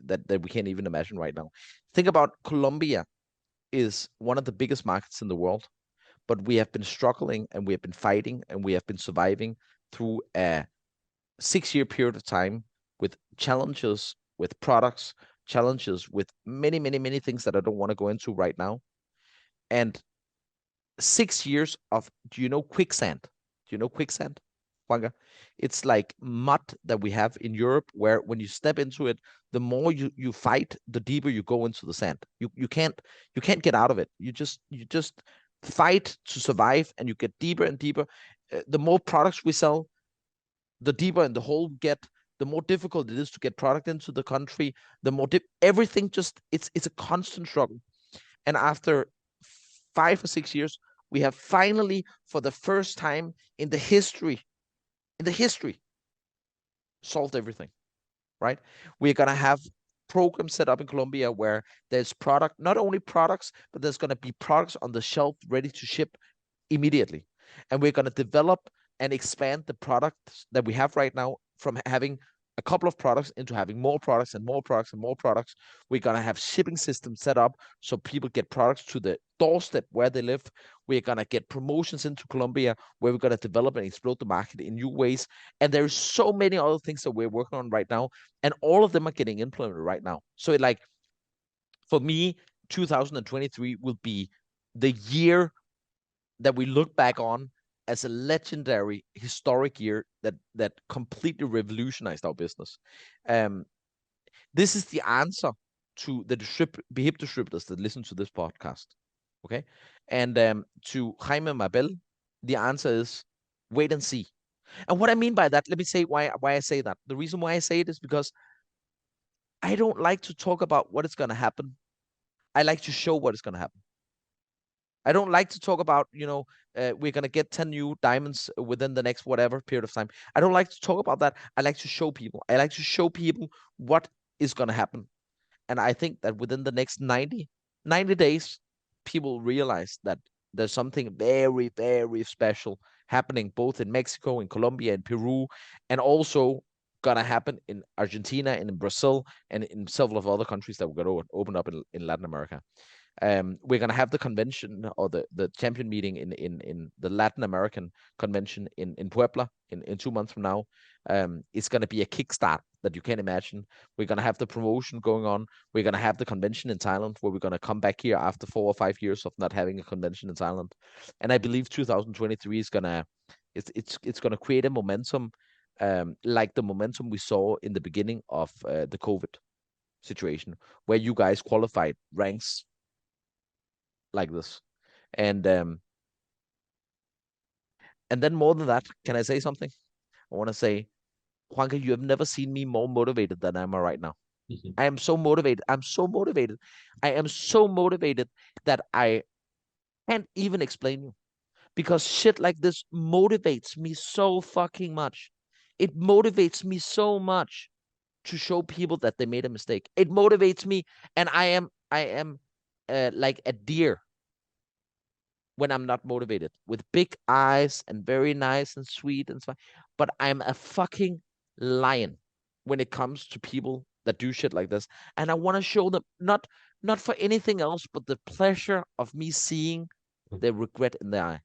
that we can't even imagine right now. Think about Colombia is one of the biggest markets in the world, but we have been struggling and we have been fighting and we have been surviving through a 6 year period of time with challenges, with products, challenges with many, many, many things that I don't want to go into right now. And 6 years of, do you know quicksand? Do you know quicksand, Juanga? It's like mud that we have in Europe, where when you step into it, the more you fight, the deeper you go into the sand. You can't get out of it. You just fight to survive, and you get deeper and deeper. The more products we sell, the deeper in the hole we get. The more difficult it is to get product into the country. The more everything just it's a constant struggle. And after 5 or 6 years, we have finally, for the first time in the history, solved everything, right? We're going to have programs set up in Colombia where there's product, not only products, but there's going to be products on the shelf ready to ship immediately. And we're going to develop and expand the products that we have right now from having a couple of products into having more products and more products and more products. We're going to have shipping systems set up so people get products to the doorstep where they live. We're going to get promotions into Colombia where we're going to develop and explode the market in new ways. And there's so many other things that we're working on right now, and all of them are getting implemented right now. So for me, 2023 will be the year that we look back on as a legendary historic year that completely revolutionized our business. This is the answer to the Bhip distributors that listen to this podcast. Okay. And to Jaime Mabel, the answer is wait and see. And what I mean by that, let me say why I say that. The reason why I say it is because I don't like to talk about what is going to happen. I like to show what is going to happen. I don't like to talk about, we're going to get 10 new diamonds within the next whatever period of time. I don't like to talk about that. I like to show people. I like to show people what is going to happen. And I think that within the next 90 days, people realize that there's something very, very special happening both in Mexico, in Colombia, in Peru, and also going to happen in Argentina and in Brazil and in several of other countries that we're going to open up in Latin America. We're going to have the convention or the champion meeting in the Latin American convention in Puebla in 2 months from now. It's going to be a kickstart that you can't imagine. We're going to have the promotion going on. We're going to have the convention in Thailand, where we're going to come back here after 4 or 5 years of not having a convention in Thailand. And I believe 2023 is it's going to create a momentum, like the momentum we saw in the beginning of the COVID situation, where you guys qualified ranks like this. And then more than that, can I say something? I want to say, Juanca, you have never seen me more motivated than I am right now. I am so motivated. I'm so motivated. I am so motivated that I can't even explain you, because shit like this motivates me so fucking much. It motivates me so much to show people that they made a mistake. It motivates me, and I am like a deer when I'm not motivated, with big eyes and very nice and sweet and stuff. But I'm a fucking lion when it comes to people that do shit like this. And I want to show them, not for anything else, but the pleasure of me seeing the regret in their eye.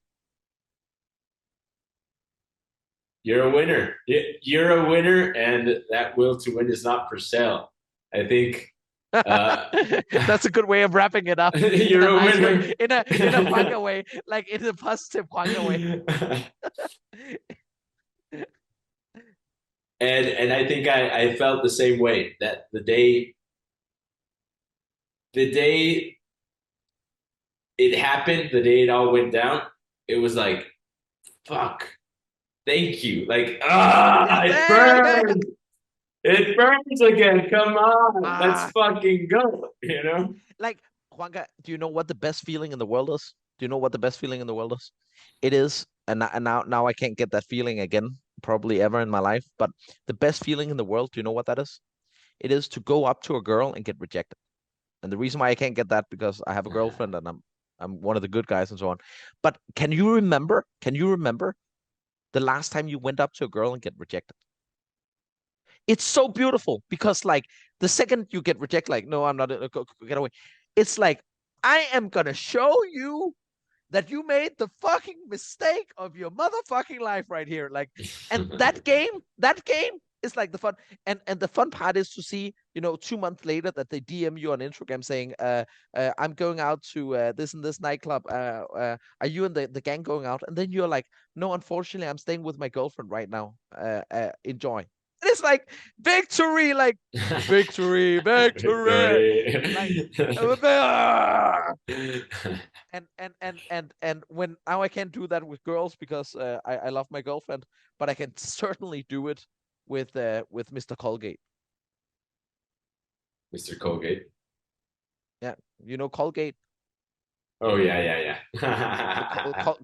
You're a winner. You're a winner, and that will to win is not for sale. I think That's a good way of wrapping it up in You're a a nice way, winner. in a Juanga way, like in a positive Juanga way. And I think I felt the same way that the day it happened, the day it all went down, it was like, fuck, thank you. Like, it burns. It burns again. Come on. Let's Ah, fucking go. You know? like Juanga, do you know what the best feeling in the world is? Do you know what the best feeling in the world is? It is, and now I can't get that feeling again, probably ever in my life. But the best feeling in the world, do you know what that is? It is to go up to a girl and get rejected. And the reason why I can't get that because I have a girlfriend and I'm one of the good guys and so on. But can you remember? Can you remember the last time you went up to a girl and get rejected? It's so beautiful because like the second you get rejected, like no, I'm not. Get away. It's like I am gonna show you that you made the fucking mistake of your motherfucking life right here. Like, and that game is like the fun. And the fun part is to see, 2 months later that they DM you on Instagram saying, I'm going out to this and this nightclub. Are you and the gang going out? And then you're like, no, unfortunately, I'm staying with my girlfriend right now. Enjoy. And it's like victory, like victory, victory. Like and when now I can't do that with girls because I love my girlfriend, but I can certainly do it with Mr. Colgate. Mr. Colgate. Yeah, you know Colgate. Oh, yeah. So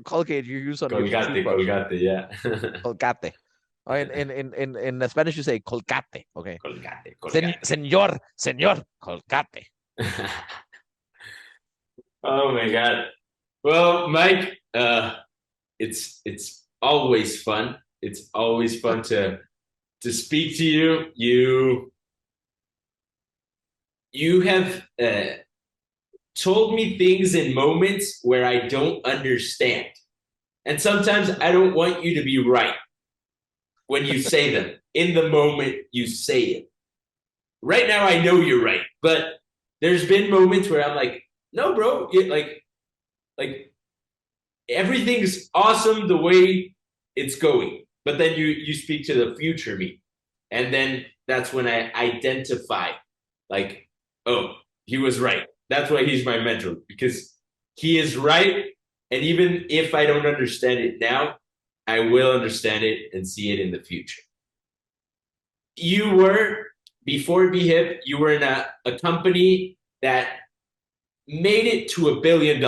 Colgate you use on your Colgate, toothbrush. Colgate, yeah. Colgate. Oh, in Spanish you say Colgate. Okay. Colgate, Colgate. Señor Colgate. Oh my God. Well, Mike, it's always fun. It's always fun to speak to you. You have told me things in moments where I don't understand. And sometimes I don't want you to be right when you say them. In the moment you say it. Right now I know you're right, but there's been moments where I'm like, no, bro, like everything's awesome the way it's going. But then you speak to the future me. And then that's when I identify like, oh, he was right. That's why he's my mentor, because he is right. And even if I don't understand it now, I will understand it and see it in the future. You were, before Bhip, you were in a company that made it to $1 billion.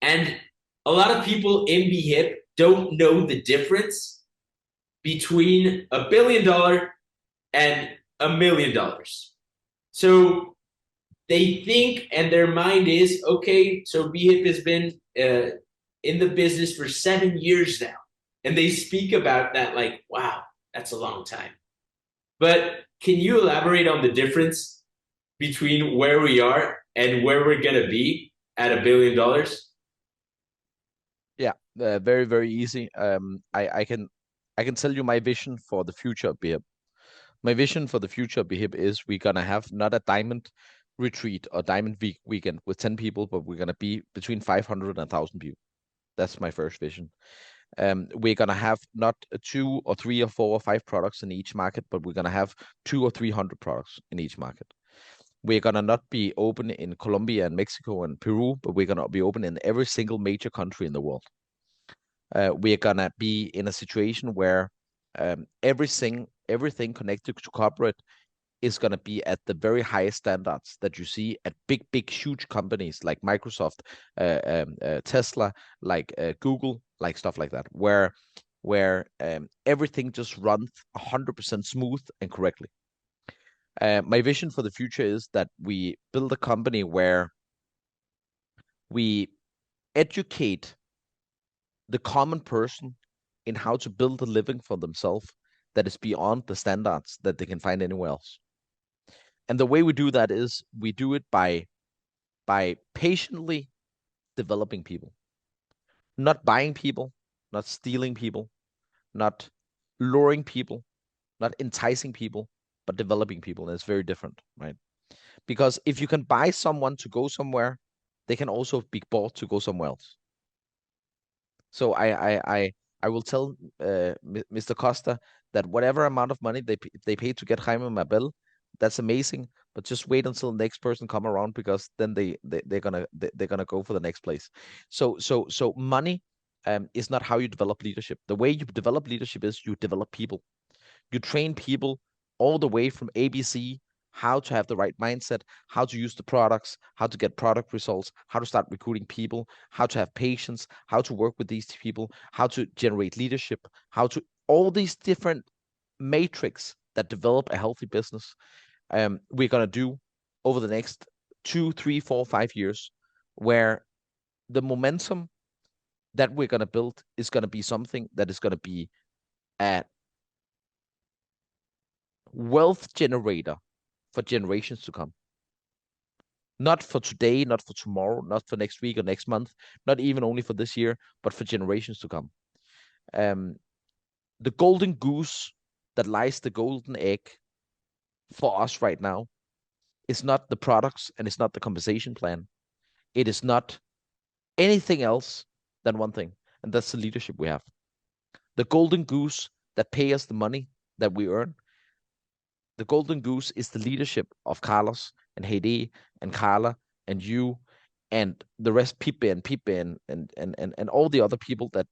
And a lot of people in Bhip don't know the difference between $1 billion and $1 million. So they think, and their mind is, okay, so Bhip has been in the business for 7 years now. And they speak about that like, wow, that's a long time. But can you elaborate on the difference between where we are and where we're going to be at $1 billion? Yeah, very, very easy. I can tell you my vision for the future of Bhip. My vision for the future of Bhip is we're gonna have not a diamond retreat or diamond weekend with 10 people, but we're gonna be between 500 and 1,000 people. That's my first vision. We're gonna have not 2 or 3 or 4 or 5 products in each market, but we're gonna have 200 or 300 products in each market. We're gonna not be open in Colombia and Mexico and Peru, but we're gonna be open in every single major country in the world. We're gonna be in a situation where everything connected to corporate is going to be at the very highest standards that you see at big, huge companies like Microsoft, Tesla, like Google, like stuff like that, where everything just runs 100% smooth and correctly. My vision for the future is that we build a company where we educate the common person in how to build a living for themselves that is beyond the standards that they can find anywhere else. And the way we do that is we do it by patiently developing people, not buying people, not stealing people, not luring people, not enticing people, but developing people, and it's very different, right? Because if you can buy someone to go somewhere, they can also be bought to go somewhere else. So I will tell Mr. Costa that whatever amount of money they pay to get Jaime Mabel, that's amazing. But just wait until the next person come around, because then they're gonna go for the next place. So money is not how you develop leadership. The way you develop leadership is you develop people. You train people all the way from ABC, how to have the right mindset, how to use the products, how to get product results, how to start recruiting people, how to have patience, how to work with these people, how to generate leadership, how to all these different matrix that develop a healthy business. We're gonna do over the next 2, 3, 4, 5 years, where the momentum that we're gonna build is gonna be something that is gonna be a wealth generator for generations to come. Not for today, not for tomorrow, not for next week or next month, not even only for this year, but for generations to come. The golden goose that lies the golden egg for us right now is not the products, and it's not the compensation plan. It is not anything else than one thing, and that's the leadership we have. The golden goose that pay us the money that we earn. The golden goose is the leadership of Carlos and Heidi and Carla and you and the rest, Pipe and all the other people that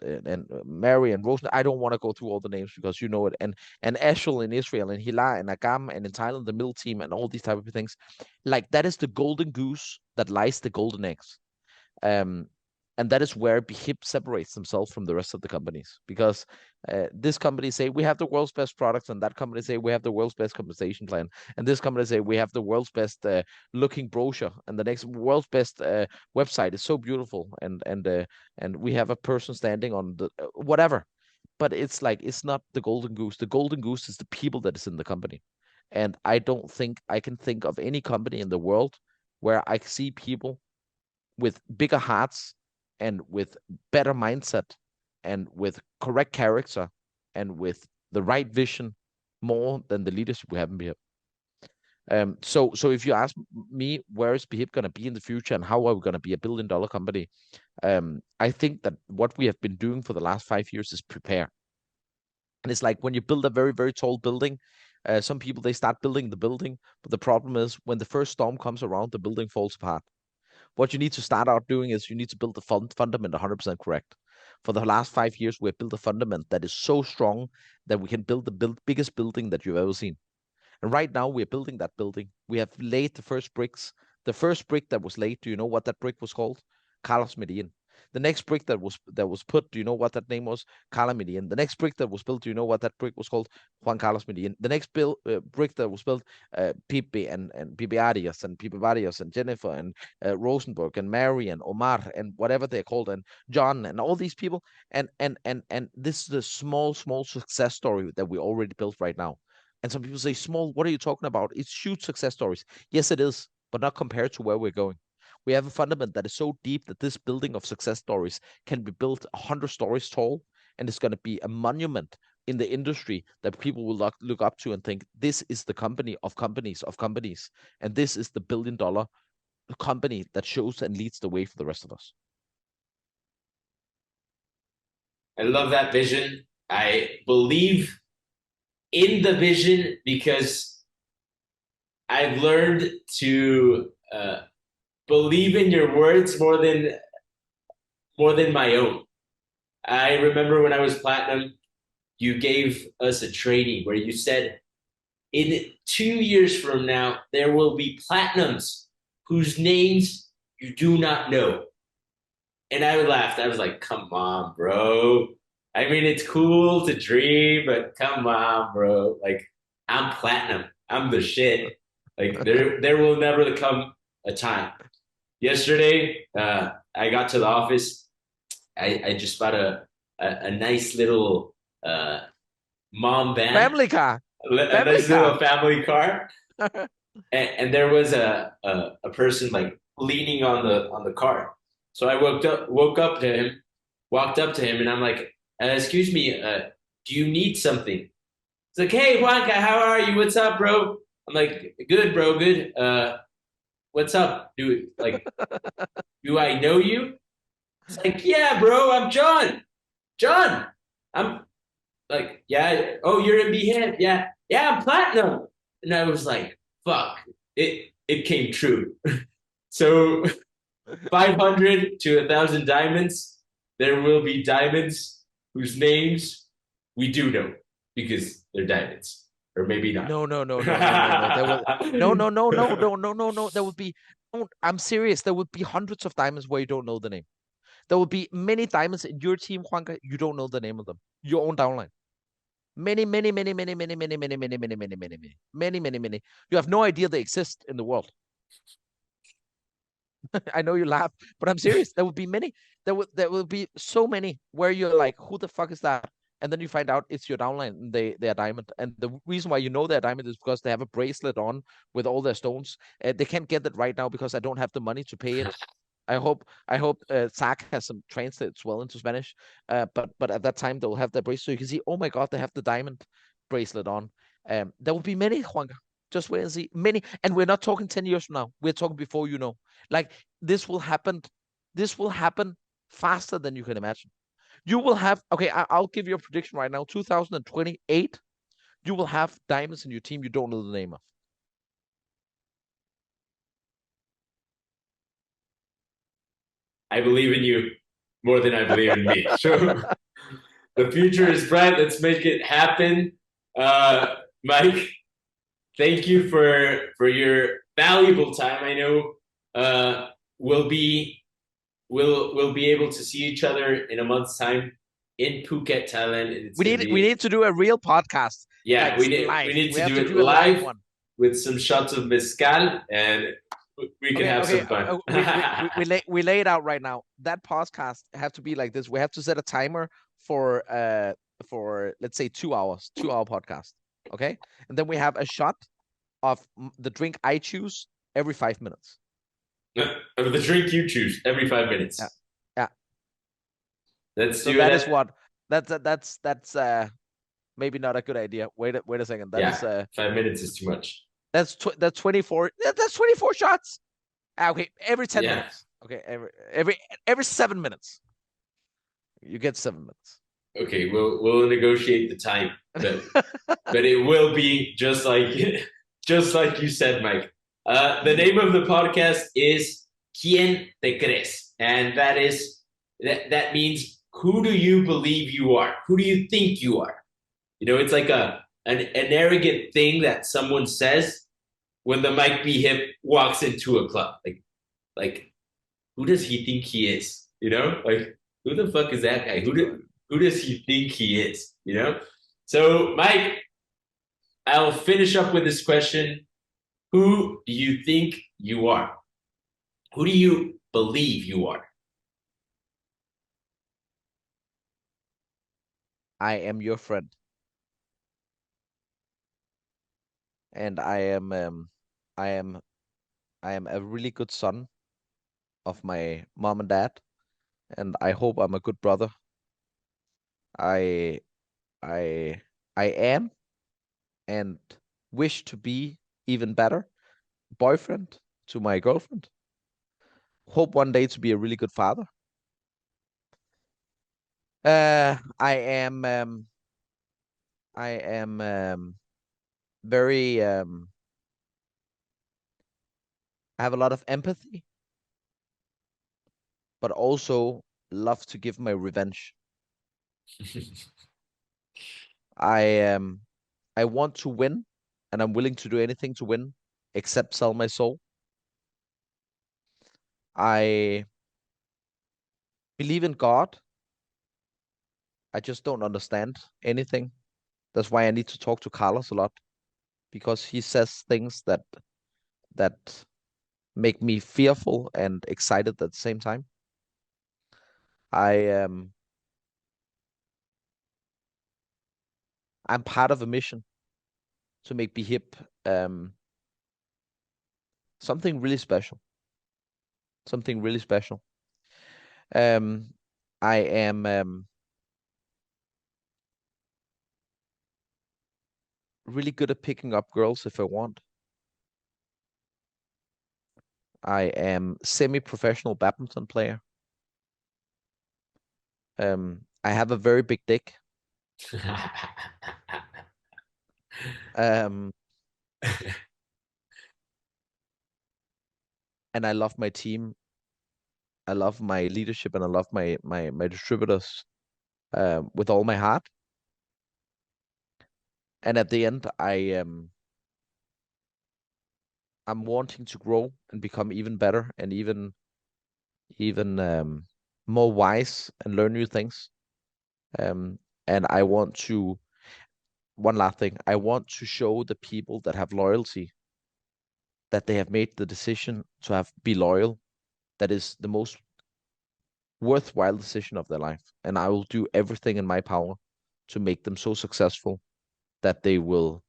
and Mary and Rose. I don't want to go through all the names because you know it. And Ashel in Israel and Hila and Agam and in Thailand, the middle team and all these type of things. Like that is the golden goose that lies the golden eggs. And that is where Bhip separates themselves from the rest of the companies, because this company say we have the world's best products, and that company say we have the world's best compensation plan, and this company say we have the world's best looking brochure, and the next world's best website is so beautiful, and we have a person standing on the whatever. But it's like it's not the golden goose. The golden goose is the people that is in the company, and I don't think I can think of any company in the world where I see people with bigger hearts and with better mindset and with correct character and with the right vision more than the leadership we have in Bhip. So if you ask me where is Bhip going to be in the future and how are we going to be a billion-dollar company, I think that what we have been doing for the last 5 years is prepare. And it's like when you build a very, very tall building, some people, they start building the building, but the problem is when the first storm comes around, the building falls apart. What you need to start out doing is you need to build the fundament 100% correct. For the last 5 years, we've built a fundament that is so strong that we can build the biggest building that you've ever seen. And right now, we're building that building. We have laid the first bricks. The first brick that was laid, do you know what that brick was called? Carlos Medellin. The next brick that was put, do you know what that name was? Carla Medellin. The next brick that was built, do you know what that brick was called? Juan Carlos Medellin. The next brick that was built, Pipe and Pipe Arias and Pipe Arias and Jennifer and Rosenberg and Mary and Omar and whatever they're called and John and all these people. And this is a small success story that we already built right now. And some people say, small, what are you talking about? It's huge success stories. Yes, it is, but not compared to where we're going. We have a fundament that is so deep that this building of success stories can be built 100 stories tall, and it's going to be a monument in the industry that people will look up to and think, this is the company of companies, and this is the billion-dollar company that shows and leads the way for the rest of us. I love that vision. I believe in the vision because I've learned to believe in your words more than my own. I remember when I was platinum, you gave us a training where you said, in 2 years from now, there will be platinums whose names you do not know. And I laughed. I was like, come on, bro. I mean, it's cool to dream, but come on, bro. Like, I'm platinum. I'm the shit. Like, there will never come a time. Yesterday, I got to the office. I just bought a nice little mom van. Family car. A nice little family car. and there was a person like leaning on the car. So I walked up to him, and I'm like, excuse me, do you need something? It's like, hey, Juanca, how are you? What's up, bro? I'm like, good, bro, good. What's up? Do I know you? It's like, yeah, bro, I'm John. John, I'm like, yeah. Oh, you're in Bhip, yeah, yeah. I'm platinum, and I was like, fuck, it came true. So 500 to 1,000 diamonds. There will be diamonds whose names we do know because they're diamonds, or maybe not. No, no, no, no, no, no, no. There will no, no, no, no, no, no, no, no. There would be. Don't, I'm serious. There would be hundreds of diamonds where you don't know the name. There will be many diamonds in your team, Juanca. You don't know the name of them. Your own downline. Many, many, many, many, many, many, many, many, many, many, many, many, many, many, many. You have no idea they exist in the world. I know you laugh, but I'm serious. There would be many. There will be so many where you're like, who the fuck is that? And then you find out it's your downline and they're diamond. And the reason why you know they're diamond is because they have a bracelet on with all their stones. They can't get that right now because I don't have the money to pay it. I hope Zach has some translates well into Spanish. But at that time they'll have the bracelet so you can see, oh my god, they have the diamond bracelet on. There will be many, Juanca. Just wait and see. Many, and we're not talking 10 years from now. We're talking before you know. Like this will happen. This will happen faster than you can imagine. You will have, okay, I'll give you a prediction right now. 2028, you will have diamonds in your team you don't know the name of. I believe in you more than I believe in me. So the future is bright. Let's make it happen. Mike, thank you for your valuable time. I know we'll be able to see each other in a month's time in Phuket, Thailand. It's We need to do a real podcast. Yeah, like we need live. we need We to have do to it do a live live one. with some shots of mezcal, and we can have some fun. We lay it out right now. That podcast have to be like this. We have to set a timer for let's say 2 hours, 2 hour podcast. Okay, and then we have a shot of the drink I choose every 5 minutes. The drink you choose every 5 minutes. Yeah, yeah. Let's So do that that. is what that's maybe not a good idea. Wait a second. That is 5 minutes is too much. that's 24. That's 24 shots. Okay, every 10 Yeah. minutes. Okay, every 7 minutes. You get 7 minutes. Okay, we'll negotiate the time, but it will be just like just like you said, Mike. The name of the podcast is Quien te crees, and that means who do you believe you are? Who do you think you are? You know, it's like an arrogant thing that someone says when the Mike B. Hip walks into a club. Like who does he think he is? You know, like who the fuck is that guy? Who does he think he is? You know? So, Mike, I'll finish up with this question. Who do you think you are? Who do you believe you are? I am your friend. And I am a really good son of my mom and dad, and I hope I'm a good brother. I I I am and wish to be even better boyfriend to my girlfriend. Hope one day to be a really good father. I am very I have a lot of empathy, but also love to give my revenge. I I want to win, and I'm willing to do anything to win, except sell my soul. I believe in God. I just don't understand anything. That's why I need to talk to Carlos a lot because he says things that make me fearful and excited at the same time. I I'm part of a mission to make Bhip something really special. Something really special. Um, I am really good at picking up girls if I want. I am semi-professional badminton player. I have a very big dick. Um, and I love my team. I love my leadership, and I love my distributors with all my heart. And at the end, I'm wanting to grow and become even better and even more wise and learn new things. And I want to, one last thing, I want to show the people that have loyalty that they have made the decision to be loyal. That is the most worthwhile decision of their life. And I will do everything in my power to make them so successful that it will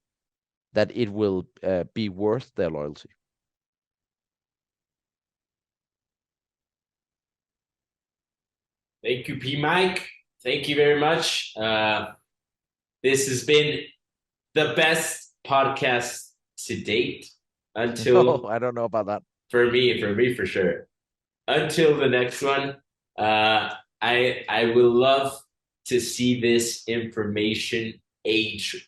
be worth their loyalty. Thank you, P. Mike. Thank you very much. This has been the best podcast to date until... No, I don't know about that. For me, for sure. Until the next one, I will love to see this information age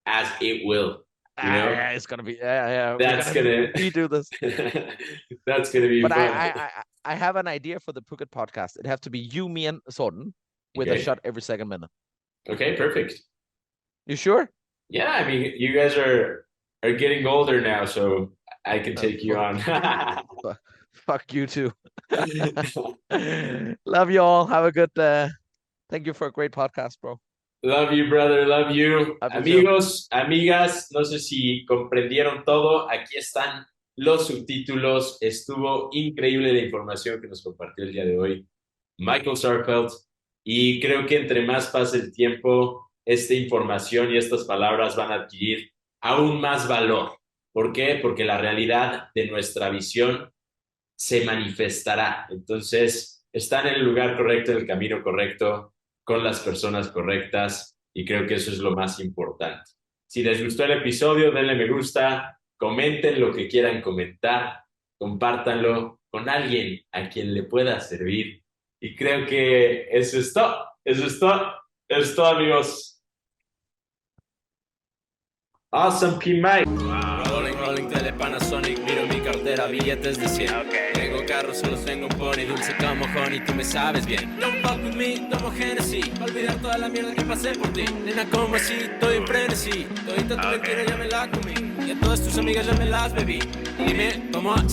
as it will. You know? Yeah, it's gonna be yeah. That's gonna redo this. That's gonna be But fun. I have an idea for the Phuket podcast. It have to be you, me, and Sorten with a shot every second minute. Okay, perfect. You sure? Yeah, I mean, you guys are getting older now, so I can take you on. Fuck you too. Love you all. Have a good. Thank you for a great podcast, bro. Love you, brother. Love you. Love you Amigos, amigas, no sé si comprendieron todo. Aquí están los subtítulos. Estuvo increíble la información que nos compartió el día de hoy Michael Sarfelt. Y creo que entre más pase el tiempo, esta información y estas palabras van a adquirir aún más valor. ¿Por qué? Porque la realidad de nuestra visión se manifestará. Entonces, están en el lugar correcto, en el camino correcto, con las personas correctas, y creo que eso es lo más importante. Si les gustó el episodio, denle me gusta, comenten lo que quieran comentar, compártanlo con alguien a quien le pueda servir. Y creo que eso es todo. Eso es todo, amigos. Awesome, P. Mike. Rolling tele Panasonic, miro mi cartera, billetes de 100. Tengo carro, solo tengo un pony, dulce como honey, tú me sabes bien. Don't fuck with me, tomo Genesis, pa' olvidar toda la mierda que pasé por ti. Nena, como así, estoy en frenesí, todita tu mentira ya me la comí, y a todas tus amigas ya me las bebí. Dime, ¿cómo así?